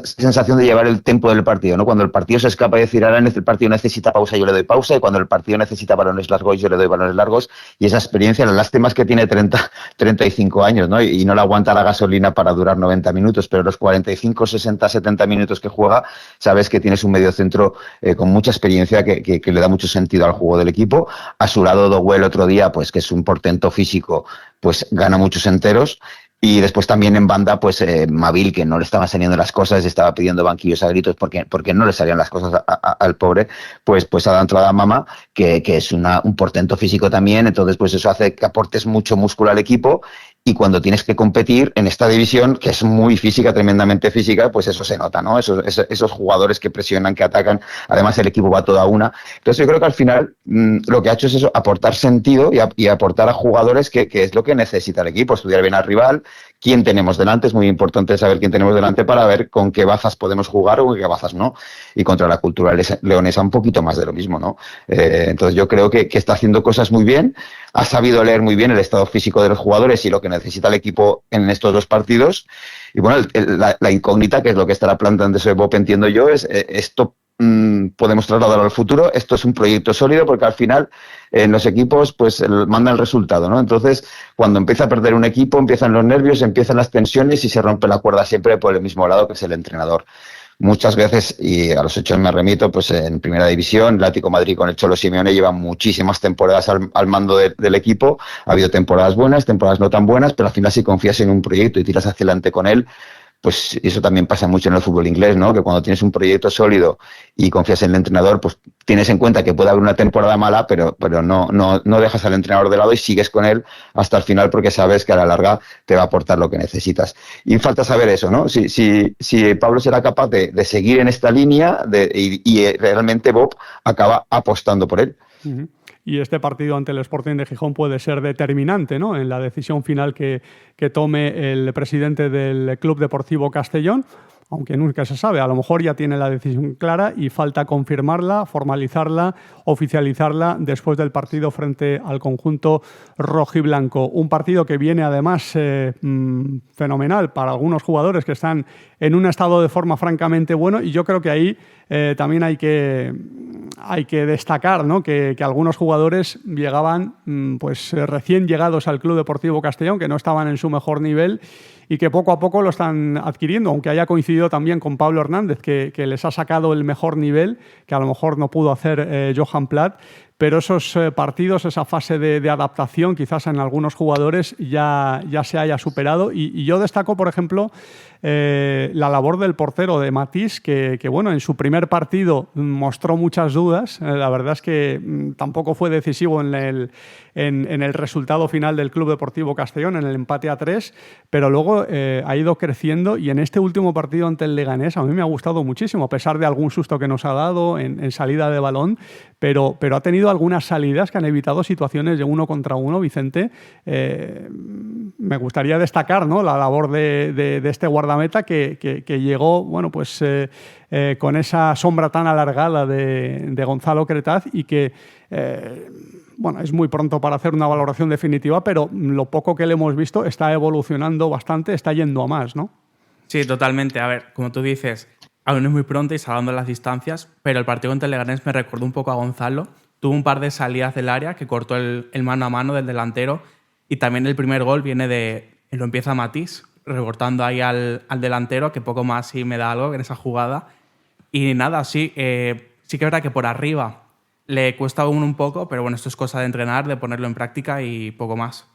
H: sensación de llevar el tempo del partido, ¿no? Cuando el partido se escapa y decir, ahora el partido necesita pausa, yo le doy pausa, y cuando el partido necesita balones largos, yo le doy balones largos, y esa experiencia, la lástima es que tiene 35 años, ¿no? Y no le aguanta la gasolina para durar 90 minutos, pero los 45, 60, 70 minutos que juega, sabes que tienes un mediocentro con mucha experiencia que le da mucho sentido al juego del equipo. A su lado, Doué el otro día, pues que es un portento físico, pues gana muchos enteros. Y después también en banda, pues Mabil, que no le estaban saliendo las cosas, estaba pidiendo banquillos a gritos porque no le salían las cosas al pobre, pues ha dado entrada a Mama, que es un portento físico también. Entonces pues eso hace que aportes mucho músculo al equipo, y cuando tienes que competir en esta división, que es muy física, tremendamente física, pues eso se nota, ¿no? Esos jugadores que presionan, que atacan, además el equipo va toda una. Entonces yo creo que al final lo que ha hecho es eso, aportar sentido y aportar a jugadores que es lo que necesita el equipo, estudiar bien al rival, quién tenemos delante, es muy importante saber quién tenemos delante para ver con qué bazas podemos jugar o con qué bazas no, y contra la cultura leonesa un poquito más de lo mismo, ¿no? Entonces yo creo que está haciendo cosas muy bien, ha sabido leer muy bien el estado físico de los jugadores y lo que necesita el equipo en estos 2 partidos, y bueno, la incógnita, que es lo que estará planteando ese Bob, entiendo yo, es esto podemos trasladarlo al futuro. Esto es un proyecto sólido porque al final en los equipos pues manda el resultado, ¿no? Entonces, cuando empieza a perder un equipo, empiezan los nervios, empiezan las tensiones y se rompe la cuerda siempre por el mismo lado, que es el entrenador. Muchas veces, y a los hechos me remito, pues en Primera División, el Atlético de Madrid con el Cholo Simeone lleva muchísimas temporadas al mando del equipo. Ha habido temporadas buenas, temporadas no tan buenas, pero al final si confías en un proyecto y tiras hacia adelante con él, pues eso también pasa mucho en el fútbol inglés, ¿no? Que cuando tienes un proyecto sólido y confías en el entrenador, pues tienes en cuenta que puede haber una temporada mala, pero no dejas al entrenador de lado y sigues con él hasta el final porque sabes que a la larga te va a aportar lo que necesitas. Y falta saber eso, ¿no? Si Pablo será capaz de seguir en esta línea y realmente Bob acaba apostando por él.
C: Uh-huh. Y este partido ante el Sporting de Gijón puede ser determinante, ¿no?, en la decisión final que tome el presidente del Club Deportivo Castellón, aunque nunca se sabe. A lo mejor ya tiene la decisión clara y falta confirmarla, formalizarla, oficializarla después del partido frente al conjunto rojiblanco. Un partido que viene además fenomenal para algunos jugadores que están en un estado de forma francamente bueno, y yo creo que ahí también hay que destacar, ¿no?, que algunos jugadores llegaban pues recién llegados al Club Deportivo Castellón, que no estaban en su mejor nivel y que poco a poco lo están adquiriendo, aunque haya coincidido también con Pablo Hernández, que les ha sacado el mejor nivel, que a lo mejor no pudo hacer Johan Platt, pero esos partidos, esa fase de adaptación, quizás en algunos jugadores ya se haya superado. Y yo destaco, por ejemplo, la labor del portero de Matís, que bueno, en su primer partido mostró muchas dudas. La verdad es que tampoco fue decisivo en el resultado final del Club Deportivo Castellón, en el empate a 3, pero luego ha ido creciendo, y en este último partido ante el Leganés a mí me ha gustado muchísimo, a pesar de algún susto que nos ha dado en salida de balón, pero ha tenido algunas salidas que han evitado situaciones de 1 contra 1, Vicente. Me gustaría destacar, ¿no?, la labor de este guardameta que llegó, bueno, pues con esa sombra tan alargada de Gonzalo Cretaz, y que bueno, es muy pronto para hacer una valoración definitiva, pero lo poco que le hemos visto está evolucionando bastante, está yendo a más, ¿no?
G: Sí, totalmente. A ver, como tú dices, aún es muy pronto y salvando las distancias, pero el partido contra el Leganés me recordó un poco a Gonzalo. Tuvo un par de salidas del área que cortó el mano a mano del delantero, y también el primer gol lo empieza Matís, recortando ahí al delantero, que poco más sí me da algo en esa jugada. Y nada, sí que es verdad que por arriba le cuesta aún un poco, pero bueno, esto es cosa de entrenar, de ponerlo en práctica y poco más.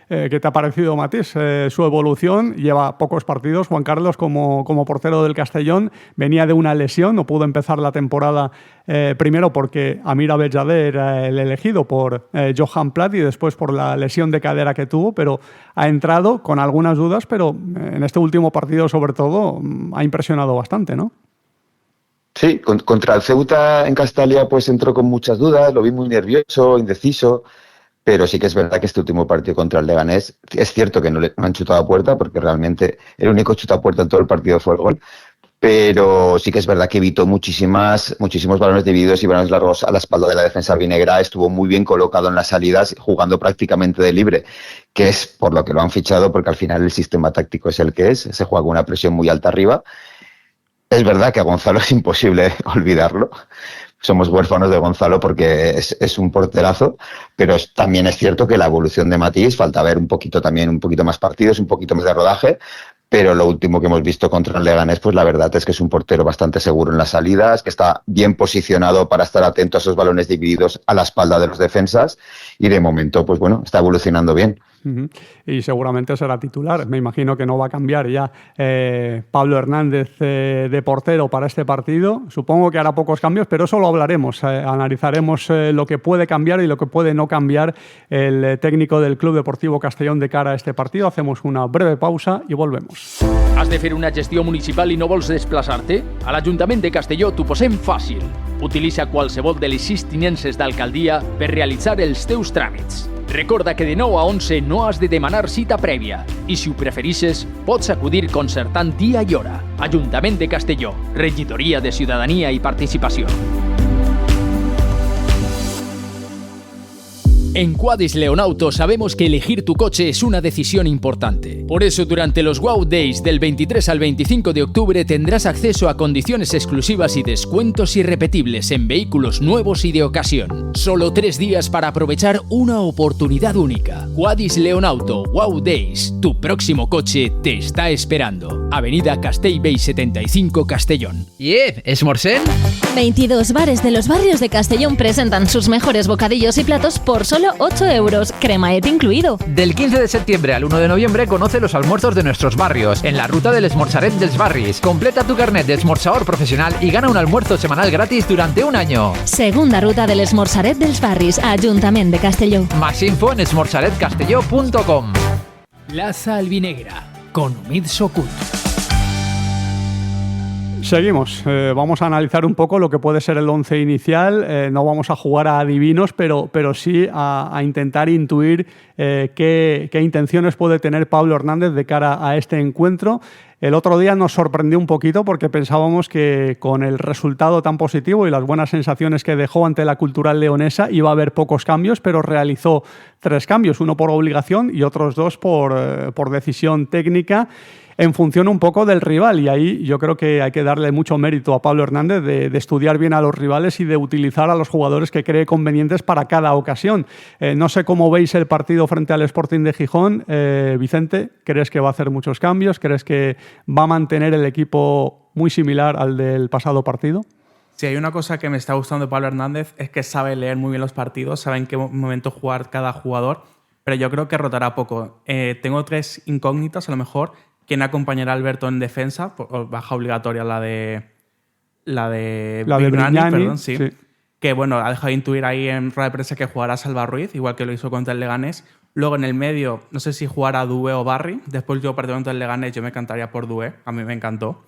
C: ¿Qué te ha parecido, Matís? Su evolución, lleva pocos partidos, Juan Carlos, como portero del Castellón, venía de una lesión, no pudo empezar la temporada primero porque Amir Abelladé era el elegido por Johan Platt, y después por la lesión de cadera que tuvo, pero ha entrado con algunas dudas, pero en este último partido sobre todo ha impresionado bastante, ¿no?
H: Sí, contra el Ceuta en Castalia pues entró con muchas dudas, lo vi muy nervioso, indeciso, pero sí que es verdad que este último partido contra el Leganés, es cierto que no han chutado a puerta, porque realmente el único chuta a puerta en todo el partido fue el gol, pero sí que es verdad que evitó muchísimos balones divididos y balones largos a la espalda de la defensa albinegra. Estuvo muy bien colocado en las salidas, jugando prácticamente de libre, que es por lo que lo han fichado, porque al final el sistema táctico es el que es, se juega con una presión muy alta arriba. Es verdad que a Gonzalo es imposible olvidarlo. Somos huérfanos de Gonzalo porque es un porterazo, pero también es cierto que la evolución de Matís, falta ver un poquito más partidos, un poquito más de rodaje, pero lo último que hemos visto contra el Leganés, pues la verdad es que es un portero bastante seguro en las salidas, que está bien posicionado para estar atento a esos balones divididos a la espalda de los defensas, y de momento, pues bueno, está evolucionando bien.
C: Y seguramente será titular. Me imagino que no va a cambiar ya Pablo Hernández de portero para este partido. Supongo que hará pocos cambios, pero eso lo hablaremos. Analizaremos lo que puede cambiar y lo que puede no cambiar el técnico del Club Deportivo Castellón de cara a este partido. Hacemos una breve pausa y volvemos.
B: Has de fer una gestió municipal i no vols desplaçar-te? A l'Ajuntament de Castelló t'ho posem fàcil. Utilitza qualsevol de les 6 tinences d'alcaldia per realitzar els teus tràmits. Recorda que de 9 a 11 no has de demanar cita prèvia i, si ho preferisses, pots acudir concertant dia i hora. Ajuntament de Castelló, Regidoria de Ciutadania i Participació. En Quadis Leonauto sabemos que elegir tu coche es una decisión importante. Por eso, durante los Wow Days del 23 al 25 de octubre tendrás acceso a condiciones exclusivas y descuentos irrepetibles en vehículos nuevos y de ocasión. Solo 3 días para aprovechar una oportunidad única. Quadis Leonauto Wow Days. Tu próximo coche te está esperando. Avenida Castellbell 75, Castellón.
E: ¿Esmorzén?
F: 22 bares de los barrios de Castellón presentan sus mejores bocadillos y platos por solo 8 euros, cremaet incluido.
E: Del 15 de septiembre al 1 de noviembre conoce los almuerzos de nuestros barrios en la ruta del Esmorzaret dels Barris. Completa tu carnet de esmorzador profesional y gana un almuerzo semanal gratis durante un año.
F: Segunda ruta del Esmorzaret dels Barris, Ayuntament de Castelló.
E: Más info en esmorzaretcastelló.com.
B: Plaza Albinegra, con Umid Sokut.
C: Seguimos, vamos a analizar un poco lo que puede ser el 11 inicial. No vamos a jugar a adivinos, pero sí a intentar intuir qué intenciones puede tener Pablo Hernández de cara a este encuentro. El otro día nos sorprendió un poquito porque pensábamos que con el resultado tan positivo y las buenas sensaciones que dejó ante la Cultural Leonesa iba a haber pocos cambios, pero realizó 3 cambios, uno por obligación y otros 2 por decisión técnica, en función un poco del rival, y ahí yo creo que hay que darle mucho mérito a Pablo Hernández de estudiar bien a los rivales y de utilizar a los jugadores que cree convenientes para cada ocasión. No sé cómo veis el partido frente al Sporting de Gijón. Vicente, ¿crees que va a hacer muchos cambios? ¿Crees que va a mantener el equipo muy similar al del pasado partido?
G: Si hay una cosa que me está gustando de Pablo Hernández es que sabe leer muy bien los partidos, sabe en qué momento jugar cada jugador, pero yo creo que rotará poco. Tengo 3 incógnitas a lo mejor. ¿Quién acompañará a Alberto en defensa? Baja obligatoria la de Brignani, perdón, sí. Que bueno, ha dejado de intuir ahí en rueda de prensa que jugará Salva Ruiz, igual que lo hizo contra el Leganés. Luego en el medio, no sé si jugará Doué o Barry. Después yo partido contra el Leganés, yo me encantaría por Doué, a mí me encantó.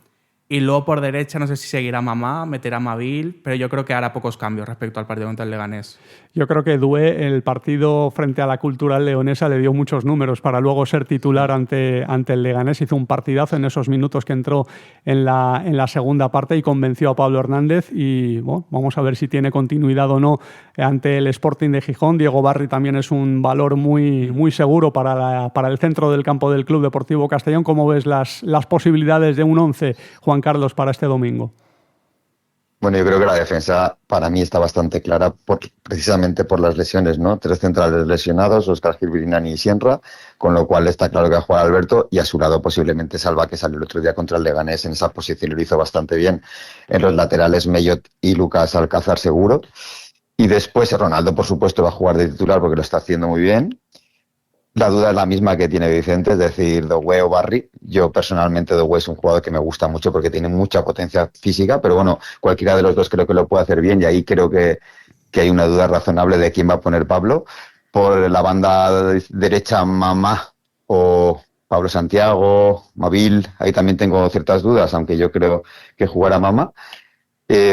G: Y luego por derecha, no sé si seguirá Mamá, meterá Mabil, pero yo creo que hará pocos cambios respecto al partido contra el Leganés.
C: Yo creo que Doué, el partido frente a la Cultural Leonesa, le dio muchos números para luego ser titular ante el Leganés. Hizo un partidazo en esos minutos que entró en la segunda parte y convenció a Pablo Hernández. Y bueno, vamos a ver si tiene continuidad o no ante el Sporting de Gijón. Diego Barry también es un valor muy, muy seguro para el centro del campo del Club Deportivo Castellón. ¿Cómo ves las posibilidades de un 11, Juan Carlos, para este domingo?
H: Bueno, yo creo que la defensa para mí está bastante clara precisamente por las lesiones, ¿no? 3 centrales lesionados, Óscar Gil, Brignani y Sienra, con lo cual está claro que va a jugar Alberto, y a su lado posiblemente Salva, que salió el otro día contra el Leganés en esa posición y lo hizo bastante bien. En los laterales Mellot y Lucas Alcázar seguro. Y después Ronaldo, por supuesto, va a jugar de titular porque lo está haciendo muy bien. La duda es la misma que tiene Vicente, es decir, Doué o Barry. Yo personalmente Doué es un jugador que me gusta mucho porque tiene mucha potencia física, pero bueno, cualquiera de los dos creo que lo puede hacer bien, y ahí creo que hay una duda razonable de quién va a poner Pablo. Por la banda derecha, Mamá o Pablo Santiago, Mabil, ahí también tengo ciertas dudas, aunque yo creo que jugará Mamá.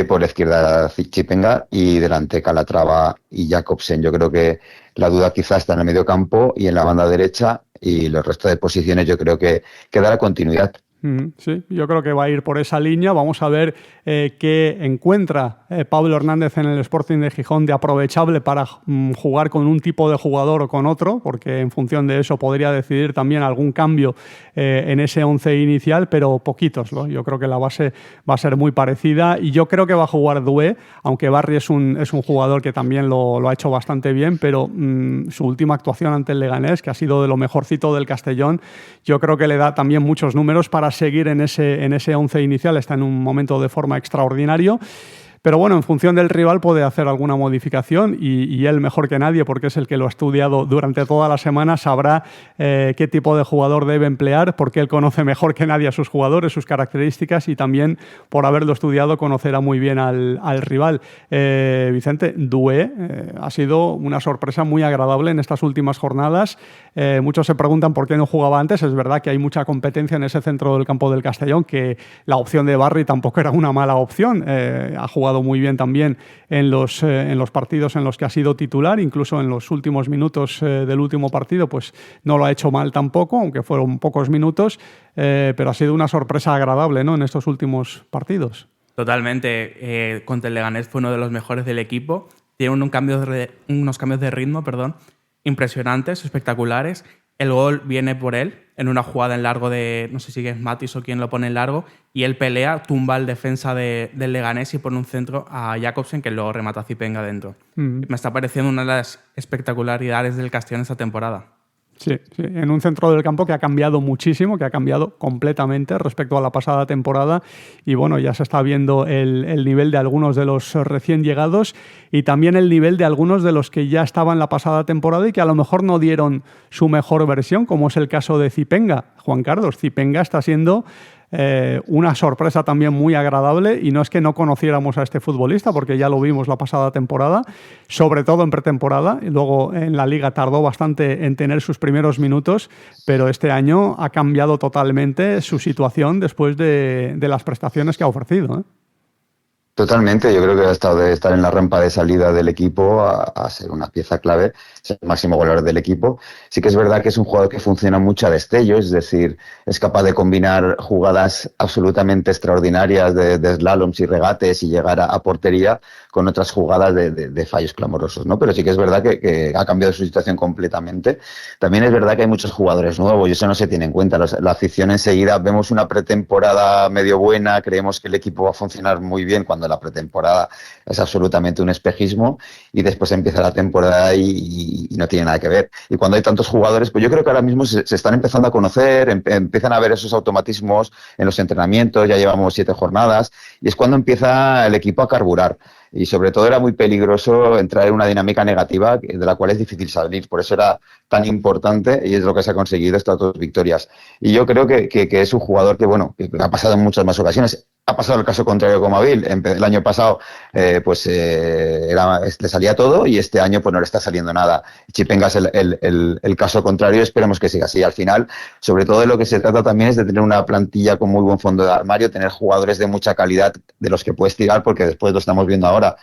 H: Por la izquierda Chipenga y delante Calatrava y Jacobsen. Yo creo que la duda quizás está en el medio campo y en la banda derecha, y los restos de posiciones yo creo que dará continuidad.
C: Sí, yo creo que va a ir por esa línea. Vamos a ver qué encuentra Pablo Hernández en el Sporting de Gijón de aprovechable para jugar con un tipo de jugador o con otro, porque en función de eso podría decidir también algún cambio en ese 11 inicial, pero poquitos, ¿no? Yo creo que la base va a ser muy parecida, y yo creo que va a jugar Doué, aunque Barry es un jugador que también lo ha hecho bastante bien, pero su última actuación ante el Leganés, que ha sido de lo mejorcito del Castellón, yo creo que le da también muchos números para seguir en ese 11 inicial. Está en un momento de forma extraordinario. Pero bueno, en función del rival puede hacer alguna modificación, y él mejor que nadie, porque es el que lo ha estudiado durante toda la semana, sabrá qué tipo de jugador debe emplear, porque él conoce mejor que nadie a sus jugadores, sus características, y también por haberlo estudiado conocerá muy bien al rival. Vicente, Doué ha sido una sorpresa muy agradable en estas últimas jornadas. Muchos se preguntan por qué no jugaba antes. Es verdad que hay mucha competencia en ese centro del campo del Castellón, que la opción de Barry tampoco era una mala opción. Ha jugado muy bien también en los partidos en los que ha sido titular, incluso en los últimos minutos del último partido, pues no lo ha hecho mal tampoco, aunque fueron pocos minutos, pero ha sido una sorpresa agradable, ¿no?, en estos últimos partidos.
G: Totalmente. Contra el Leganés fue uno de los mejores del equipo. tiene unos cambios de ritmo, impresionantes, espectaculares. El gol viene por él, en una jugada en largo de, no sé si es Matis o quién lo pone en largo, y él pelea, tumba al defensa del Leganés y pone un centro a Jakobsen, que luego remata a Zipenga dentro. Me está pareciendo una de las espectacularidades del Castellón esta temporada.
C: Sí, en un centro del campo que ha cambiado muchísimo, que ha cambiado completamente respecto a la pasada temporada, y bueno, ya se está viendo el nivel de algunos de los recién llegados y también el nivel de algunos de los que ya estaban la pasada temporada y que a lo mejor no dieron su mejor versión, como es el caso de Zipenga. Juan Carlos, Zipenga está siendo una sorpresa también muy agradable, y no es que no conociéramos a este futbolista, porque ya lo vimos la pasada temporada, sobre todo en pretemporada, y luego en la Liga tardó bastante en tener sus primeros minutos, pero este año ha cambiado totalmente su situación después de las prestaciones que ha ofrecido, ¿eh?
H: Totalmente, yo creo que ha estado de estar en la rampa de salida del equipo a ser una pieza clave, ser el máximo goleador del equipo. Sí que es verdad que es un jugador que funciona mucho a destello, es decir, es capaz de combinar jugadas absolutamente extraordinarias de slaloms y regates y llegar a portería con otras jugadas de fallos clamorosos, ¿no? Pero sí que es verdad que ha cambiado su situación completamente. También es verdad que hay muchos jugadores nuevos y eso no se tiene en cuenta. La afición enseguida, vemos una pretemporada medio buena, creemos que el equipo va a funcionar muy bien cuando la pretemporada es absolutamente un espejismo, y después empieza la temporada y no tiene nada que ver. Y cuando hay tantos jugadores, pues yo creo que ahora mismo se están empezando a conocer, empiezan a ver esos automatismos en los entrenamientos, ya llevamos 7 jornadas, y es cuando empieza el equipo a carburar. Y sobre todo era muy peligroso entrar en una dinámica negativa de la cual es difícil salir. Por eso era tan importante, y es lo que se ha conseguido estas 2 victorias. Y yo creo que es un jugador que ha pasado en muchas más ocasiones. Ha pasado el caso contrario con Mabil. El año pasado le salía todo, y este año pues no le está saliendo nada. Zipenga es el caso contrario, esperemos que siga así. Al final, sobre todo de lo que se trata también es de tener una plantilla con muy buen fondo de armario, tener jugadores de mucha calidad de los que puedes tirar, porque después lo estamos viendo ahora.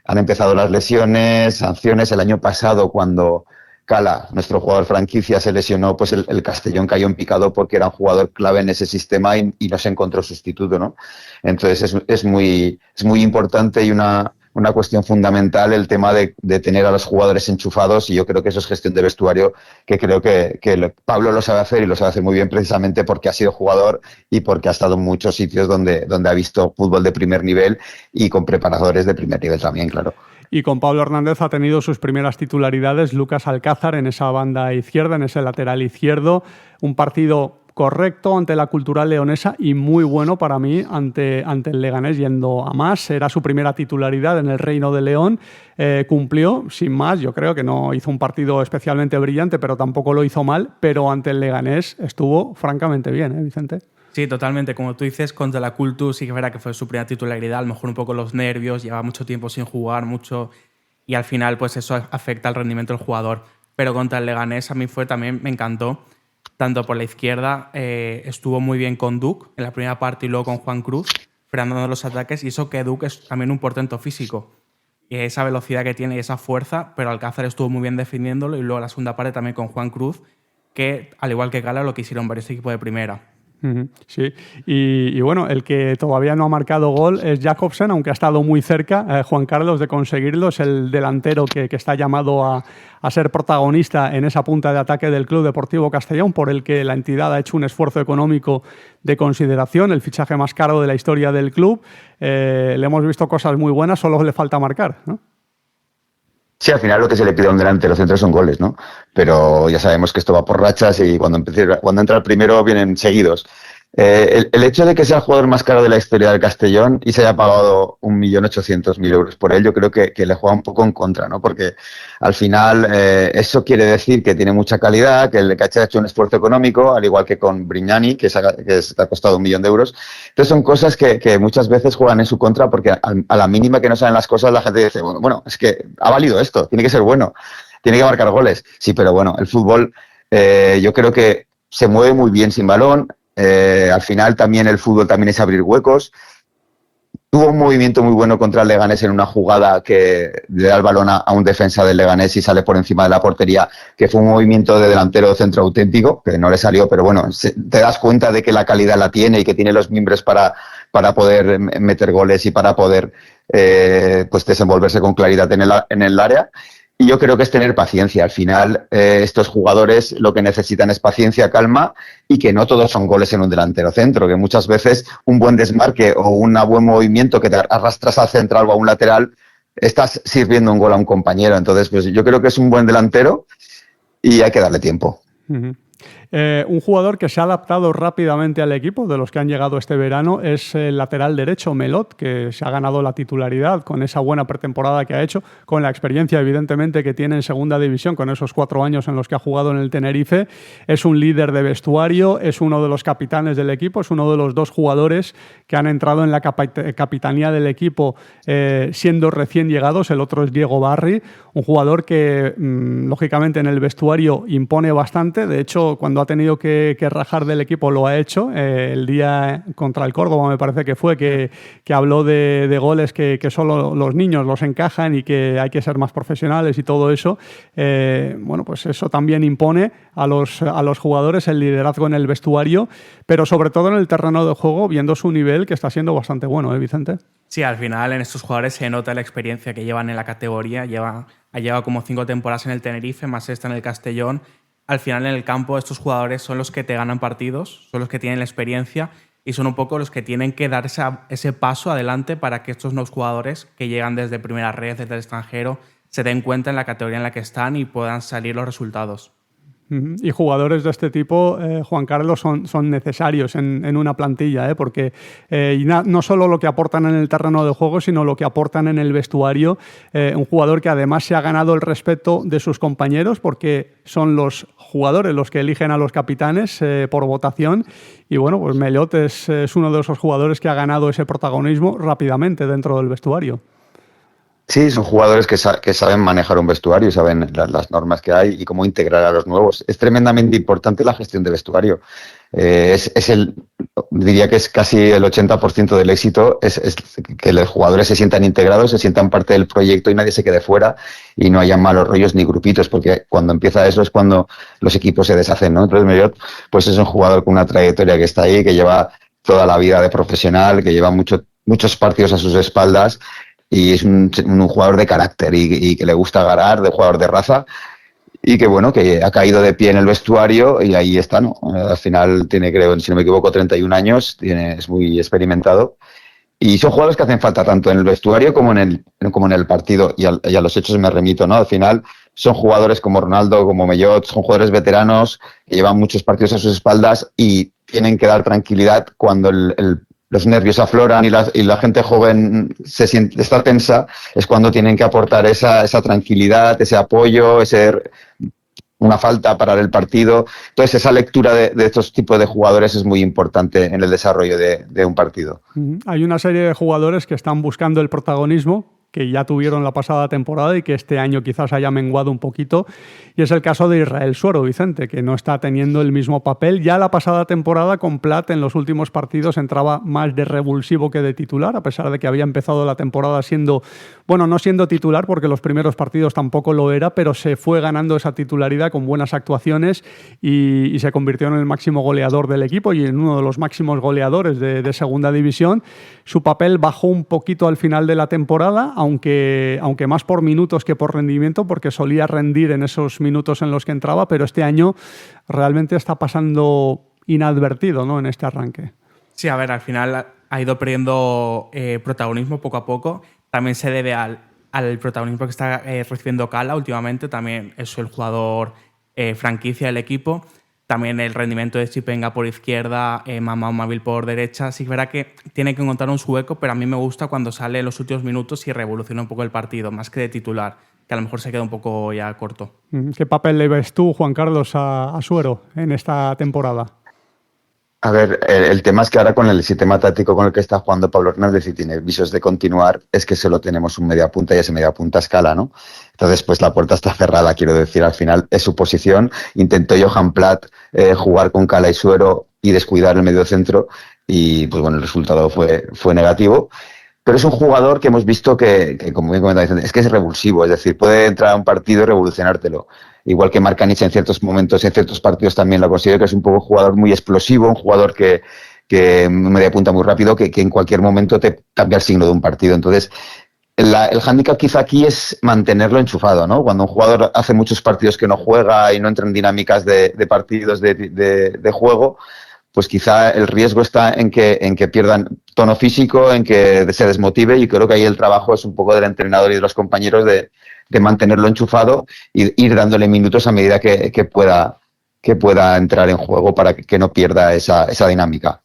H: Han empezado las lesiones, sanciones. El año pasado, cuando Cala, nuestro jugador franquicia, se lesionó, pues el Castellón cayó en picado porque era un jugador clave en ese sistema y no se encontró sustituto, ¿no? Entonces es muy importante y una cuestión fundamental el tema de tener a los jugadores enchufados, y yo creo que eso es gestión de vestuario, que creo que Pablo lo sabe hacer, y lo sabe hacer muy bien precisamente porque ha sido jugador y porque ha estado en muchos sitios donde ha visto fútbol de primer nivel y con preparadores de primer nivel también, claro.
C: Y con Pablo Hernández ha tenido sus primeras titularidades Lucas Alcázar en esa banda izquierda, en ese lateral izquierdo. Un partido correcto ante la Cultural Leonesa y muy bueno para mí ante el Leganés, yendo a más. Era su primera titularidad en el Reino de León. Cumplió, sin más. Yo creo que no hizo un partido especialmente brillante, pero tampoco lo hizo mal. Pero ante el Leganés estuvo francamente bien, ¿eh, Vicente?
G: Sí, totalmente. Como tú dices, contra la Cultu sí que es verdad que fue su primera titularidad, a lo mejor un poco los nervios, llevaba mucho tiempo sin jugar, y al final pues eso afecta al rendimiento del jugador. Pero contra el Leganés a mí también me encantó, tanto por la izquierda, estuvo muy bien con Duc en la primera parte y luego con Juan Cruz, frenando los ataques, y eso que Duc es también un portento físico. Y esa velocidad que tiene y esa fuerza, pero Alcázar estuvo muy bien defendiéndolo, y luego la segunda parte también con Juan Cruz, que al igual que Gala lo que hicieron varios equipos de primera.
C: Sí, y bueno, el que todavía no ha marcado gol es Jakobsen, aunque ha estado muy cerca, Juan Carlos, de conseguirlo. Es el delantero que está llamado a ser protagonista en esa punta de ataque del Club Deportivo Castellón, por el que la entidad ha hecho un esfuerzo económico de consideración, el fichaje más caro de la historia del club. Le hemos visto cosas muy buenas, solo le falta marcar, ¿no?
H: Sí, al final lo que se le pide a un delantero centro son goles, ¿no? Pero ya sabemos que esto va por rachas, y cuando entra el primero vienen seguidos. El hecho de que sea el jugador más caro de la historia del Castellón y se haya pagado 1.800.000 euros por él, yo creo que le juega un poco en contra, ¿no? Porque al final eso quiere decir que tiene mucha calidad, que el Cacha ha hecho un esfuerzo económico, al igual que con Brignani, que ha costado 1 millón de euros. Entonces son cosas que muchas veces juegan en su contra, porque a la mínima que no saben las cosas, la gente dice, bueno, es que ha valido esto, tiene que ser bueno, tiene que marcar goles. Sí, pero bueno, el fútbol yo creo que se mueve muy bien sin balón. Al final también el fútbol también es abrir huecos. Tuvo un movimiento muy bueno contra el Leganés en una jugada que le da el balón a un defensa del Leganés y sale por encima de la portería, que fue un movimiento de delantero centro auténtico, que no le salió, pero bueno, te das cuenta de que la calidad la tiene y que tiene los mimbres para poder meter goles y para poder pues desenvolverse con claridad en el área. Y yo creo que es tener paciencia. Al final, estos jugadores lo que necesitan es paciencia, calma, y que no todos son goles en un delantero centro, que muchas veces un buen desmarque o un buen movimiento que te arrastras al central o a un lateral, estás sirviendo un gol a un compañero. Entonces, pues yo creo que es un buen delantero y hay que darle tiempo.
C: Uh-huh. Un jugador que se ha adaptado rápidamente al equipo, de los que han llegado este verano, es el lateral derecho, Melot, que se ha ganado la titularidad con esa buena pretemporada que ha hecho, con la experiencia, evidentemente, que tiene en segunda división, con esos 4 años en los que ha jugado en el Tenerife. Es un líder de vestuario, es uno de los capitanes del equipo, es uno de los 2 jugadores que han entrado en la capitanía del equipo siendo recién llegados. El otro es Diego Barri, un jugador que, lógicamente, en el vestuario impone bastante. De hecho, cuando ha tenido que rajar del equipo lo ha hecho. El día contra el Córdoba me parece que fue, que habló de goles que solo los niños los encajan y que hay que ser más profesionales y todo eso. Bueno, pues eso también impone a los jugadores el liderazgo en el vestuario, pero sobre todo en el terreno de juego, viendo su nivel, que está siendo bastante bueno, Vicente.
G: Sí, al final en estos jugadores se nota la experiencia que llevan en la categoría. Ha llevado como 5 temporadas en el Tenerife, más esta en el Castellón. Al final en el campo estos jugadores son los que te ganan partidos, son los que tienen la experiencia y son un poco los que tienen que dar ese paso adelante para que estos nuevos jugadores que llegan desde primera red, desde el extranjero, se den cuenta en la categoría en la que están y puedan salir los resultados.
C: Y jugadores de este tipo, Juan Carlos, son necesarios en una plantilla, porque no solo lo que aportan en el terreno de juego, sino lo que aportan en el vestuario. Un jugador que además se ha ganado el respeto de sus compañeros, porque son los jugadores los que eligen a los capitanes por votación. Y bueno, pues Melot es uno de esos jugadores que ha ganado ese protagonismo rápidamente dentro del vestuario.
H: Sí, son jugadores que saben manejar un vestuario, saben las normas que hay y cómo integrar a los nuevos. Es tremendamente importante la gestión de vestuario. Diría que es casi el 80% del éxito, es que los jugadores se sientan integrados, se sientan parte del proyecto y nadie se quede fuera y no haya malos rollos ni grupitos, porque cuando empieza eso es cuando los equipos se deshacen, ¿no? Entonces Melot pues es un jugador con una trayectoria que está ahí, que lleva toda la vida de profesional, que lleva muchos partidos a sus espaldas. Y es un jugador de carácter y que le gusta ganar, de jugador de raza y que bueno, que ha caído de pie en el vestuario y ahí está, ¿no? Al final tiene, creo, si no me equivoco, 31 años, es muy experimentado y son jugadores que hacen falta tanto en el vestuario como en el partido y a los hechos me remito, ¿no? Al final son jugadores como Ronaldo, como Melot, son jugadores veteranos que llevan muchos partidos a sus espaldas y tienen que dar tranquilidad cuando los nervios afloran y la gente joven está tensa, es cuando tienen que aportar esa tranquilidad, ese apoyo, una falta, parar el partido. Entonces, esa lectura de estos tipos de jugadores es muy importante en el desarrollo de un partido.
C: Hay una serie de jugadores que están buscando el protagonismo, que ya tuvieron la pasada temporada y que este año quizás haya menguado un poquito. Y es el caso de Israel Suero, Vicente, que no está teniendo el mismo papel. Ya la pasada temporada con Plat en los últimos partidos entraba más de revulsivo que de titular, a pesar de que había empezado la temporada no siendo titular, porque los primeros partidos tampoco lo era, pero se fue ganando esa titularidad con buenas actuaciones y se convirtió en el máximo goleador del equipo y en uno de los máximos goleadores de segunda división. Su papel bajó un poquito al final de la temporada, aunque más por minutos que por rendimiento, porque solía rendir en esos minutos en los que entraba, pero este año realmente está pasando inadvertido, ¿no?, en este arranque.
G: Sí, a ver, al final ha ido perdiendo protagonismo poco a poco. También se debe al protagonismo que está recibiendo Cala últimamente. También es el jugador franquicia del equipo. También el rendimiento de Chipenga por izquierda, Mamá Mabil por derecha. Sí, es verdad que tiene que encontrar un hueco, pero a mí me gusta cuando sale en los últimos minutos y revoluciona un poco el partido, más que de titular, que a lo mejor se queda un poco ya corto.
C: ¿Qué papel le ves tú, Juan Carlos, a Suero en esta temporada?
H: A ver, el tema es que ahora con el sistema táctico con el que está jugando Pablo Hernández y tiene visos de continuar, es que solo tenemos un mediapunta y ese mediapunta es Cala, ¿no? Entonces, pues la puerta está cerrada, quiero decir, al final es su posición. Intentó Johan Plat jugar con Cala y Suero y descuidar el mediocentro y, pues bueno, el resultado fue negativo. Pero es un jugador que hemos visto que como bien comentaba, es que es revulsivo, es decir, puede entrar a un partido y revolucionártelo. Igual que Markanich en ciertos momentos, en ciertos partidos también lo considero que es un poco jugador muy explosivo, un jugador que que media punta muy rápido, que en cualquier momento te cambia el signo de un partido. Entonces, el hándicap quizá aquí es mantenerlo enchufado, ¿no? Cuando un jugador hace muchos partidos que no juega y no entra en dinámicas de partidos de juego, pues quizá el riesgo está en que pierdan tono físico, en que se desmotive, y creo que ahí el trabajo es un poco del entrenador y de los compañeros de mantenerlo enchufado y ir dándole minutos a medida que pueda entrar en juego para que no pierda esa dinámica.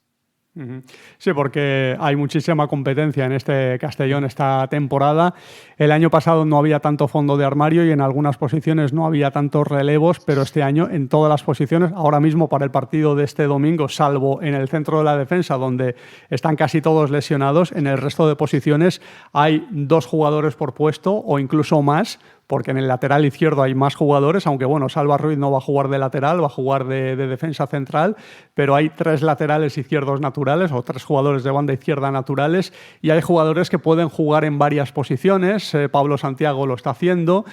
C: Sí, porque hay muchísima competencia en este Castellón esta temporada. El año pasado no había tanto fondo de armario y en algunas posiciones no había tantos relevos, pero este año en todas las posiciones, ahora mismo para el partido de este domingo, salvo en el centro de la defensa, donde están casi todos lesionados, en el resto de posiciones hay 2 jugadores por puesto o incluso más, porque en el lateral izquierdo hay más jugadores, aunque bueno, Salva Ruiz no va a jugar de lateral, va a jugar de defensa central, pero hay 3 laterales izquierdos naturales o 3 jugadores de banda izquierda naturales, y hay jugadores que pueden jugar en varias posiciones. Pablo Santiago lo está haciendo.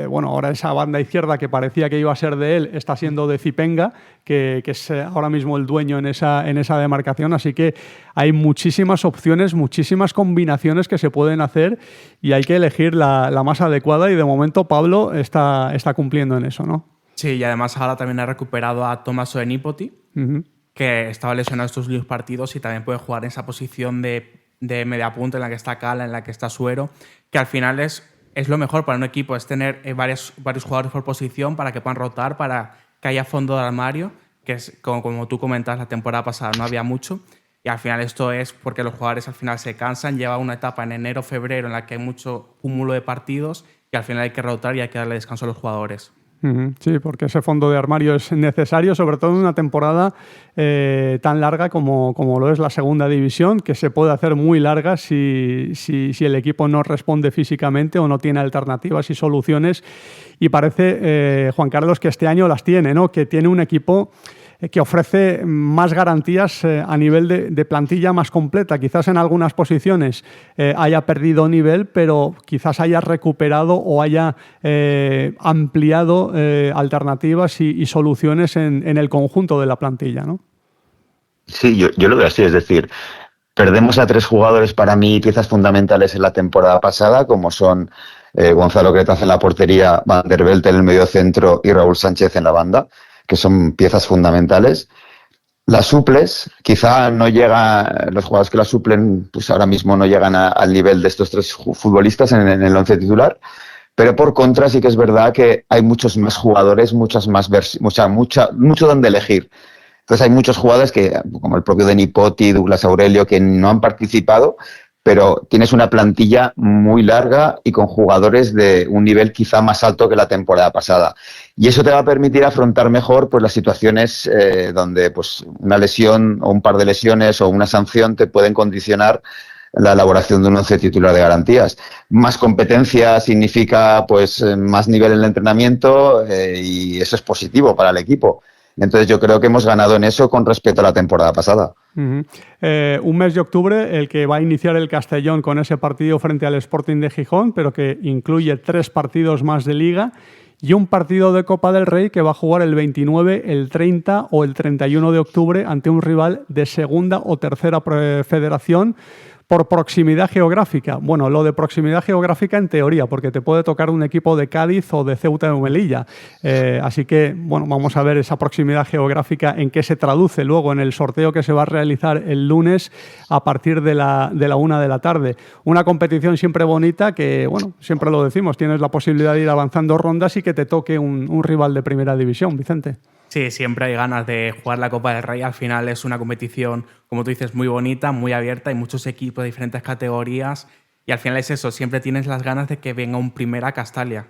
C: Bueno, ahora esa banda izquierda que parecía que iba a ser de él está siendo de Zipenga, que es ahora mismo el dueño en esa demarcación, así que hay muchísimas opciones, muchísimas combinaciones que se pueden hacer y hay que elegir la más adecuada, y de momento Pablo está cumpliendo en eso, ¿no?
G: Sí, y además ahora también ha recuperado a Tommaso Enipoti, que estaba lesionado estos últimos partidos y también puede jugar en esa posición de media punta en la que está Cala, en la que está Suero, que al final es lo mejor para un equipo, es tener varios jugadores por posición para que puedan rotar, para que haya fondo de armario, que es como tú comentas, la temporada pasada no había mucho. Y al final esto es porque los jugadores al final se cansan, lleva una etapa en enero, febrero en la que hay mucho cúmulo de partidos y al final hay que rotar y hay que darle descanso a los jugadores.
C: Sí, porque ese fondo de armario es necesario, sobre todo en una temporada tan larga como lo es la segunda división, que se puede hacer muy larga si el equipo no responde físicamente o no tiene alternativas y soluciones. Y parece, Juan Carlos, que este año las tiene, ¿no? Que tiene un equipo que ofrece más garantías a nivel de plantilla más completa. Quizás en algunas posiciones haya perdido nivel, pero quizás haya recuperado o haya ampliado alternativas y soluciones en el conjunto de la plantilla, ¿no?
H: Sí, yo lo veo así, es decir, perdemos a 3 jugadores para mí piezas fundamentales en la temporada pasada, como son Gonzalo Cretaz en la portería, Van der Belt en el mediocentro y Raúl Sánchez en la banda, que son piezas fundamentales. Las suples, quizá no llega, los jugadores que las suplen pues ahora mismo no llegan al nivel de estos 3 futbolistas en el 11 titular, pero por contra sí que es verdad que hay muchos más jugadores, mucho donde elegir. Entonces hay muchos jugadores que, como el propio Enipoti, Douglas Aurelio, que no han participado, pero tienes una plantilla muy larga y con jugadores de un nivel quizá más alto que la temporada pasada. Y eso te va a permitir afrontar mejor pues las situaciones donde pues una lesión o un par de lesiones o una sanción te pueden condicionar la elaboración de un 11 titular de garantías. Más competencia significa pues más nivel en el entrenamiento y eso es positivo para el equipo. Entonces yo creo que hemos ganado en eso con respecto a la temporada pasada.
C: Un mes de octubre, el que va a iniciar el Castellón con ese partido frente al Sporting de Gijón, pero que incluye 3 partidos más de Liga y un partido de Copa del Rey que va a jugar el 29, el 30 o el 31 de octubre ante un rival de segunda o tercera federación por proximidad geográfica. Bueno, lo de proximidad geográfica en teoría, porque te puede tocar un equipo de Cádiz o de Ceuta o Melilla. Así que, bueno, vamos a ver esa proximidad geográfica en qué se traduce luego en el sorteo que se va a realizar el lunes a partir de la 1 de la tarde. Una competición siempre bonita que, bueno, siempre lo decimos, tienes la posibilidad de ir avanzando rondas y que te toque un rival de primera división, Vicente.
G: Sí, siempre hay ganas de jugar la Copa del Rey. Al final es una competición, como tú dices, muy bonita, muy abierta. Hay muchos equipos de diferentes categorías y al final es eso, siempre tienes las ganas de que venga un Primera a Castalia.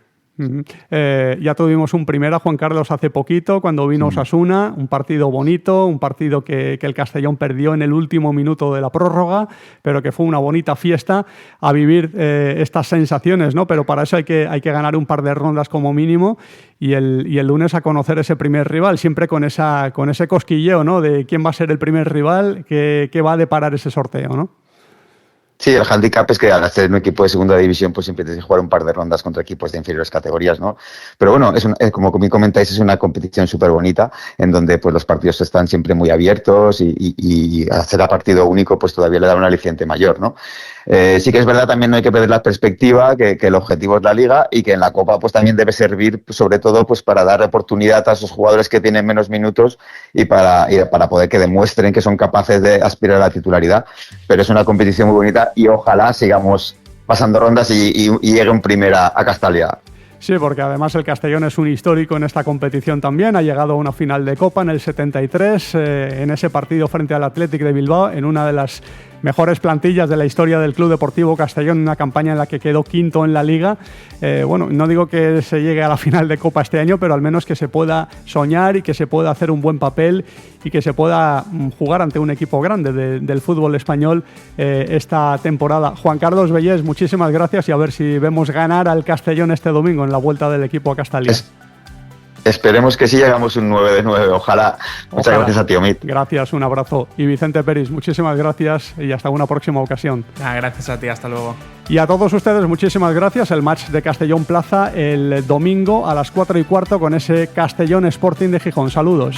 C: Ya tuvimos un Primera, Juan Carlos, hace poquito, cuando vino Osasuna, un partido bonito, un partido que el Castellón perdió en el último minuto de la prórroga, pero que fue una bonita fiesta a vivir estas sensaciones, ¿no? Pero para eso hay que ganar un par de rondas como mínimo y el lunes a conocer ese primer rival, siempre con ese cosquilleo, ¿no? De quién va a ser el primer rival, qué va a deparar ese sorteo, ¿no?
H: Sí, el handicap es que al hacer un equipo de segunda división pues siempre tienes que jugar un par de rondas contra equipos de inferiores categorías, ¿no? Pero bueno, como comentáis, es una competición súper bonita en donde pues los partidos están siempre muy abiertos y hacer a partido único pues todavía le da un aliciente mayor, ¿no? Sí que es verdad, también no hay que perder la perspectiva que el objetivo es la Liga y que en la Copa pues también debe servir sobre todo pues para dar oportunidad a esos jugadores que tienen menos minutos y para poder que demuestren que son capaces de aspirar a la titularidad. Pero es una competición muy bonita y ojalá sigamos pasando rondas y llegue en primera a Castalia.
C: Sí, porque además el Castellón es un histórico en esta competición también. Ha llegado a una final de Copa en el 73, en ese partido frente al Athletic de Bilbao, en una de las mejores plantillas de la historia del Club Deportivo Castellón, una campaña en la que quedó quinto en la Liga. Bueno, no digo que se llegue a la final de Copa este año, pero al menos que se pueda soñar y que se pueda hacer un buen papel y que se pueda jugar ante un equipo grande del fútbol español esta temporada. Juan Carlos Bellés, muchísimas gracias y a ver si vemos ganar al Castellón este domingo en la vuelta del equipo a Castalia.
H: Esperemos que sí, llegamos un 9 de 9, ojalá. Muchas gracias a ti, Omid.
C: Gracias, un abrazo. Y Vicente Peris, muchísimas gracias y hasta una próxima ocasión.
G: Gracias a ti, hasta luego.
C: Y a todos ustedes, muchísimas gracias. El match de Castellón Plaza el domingo a las 4:15 con ese Castellón Sporting de Gijón. Saludos.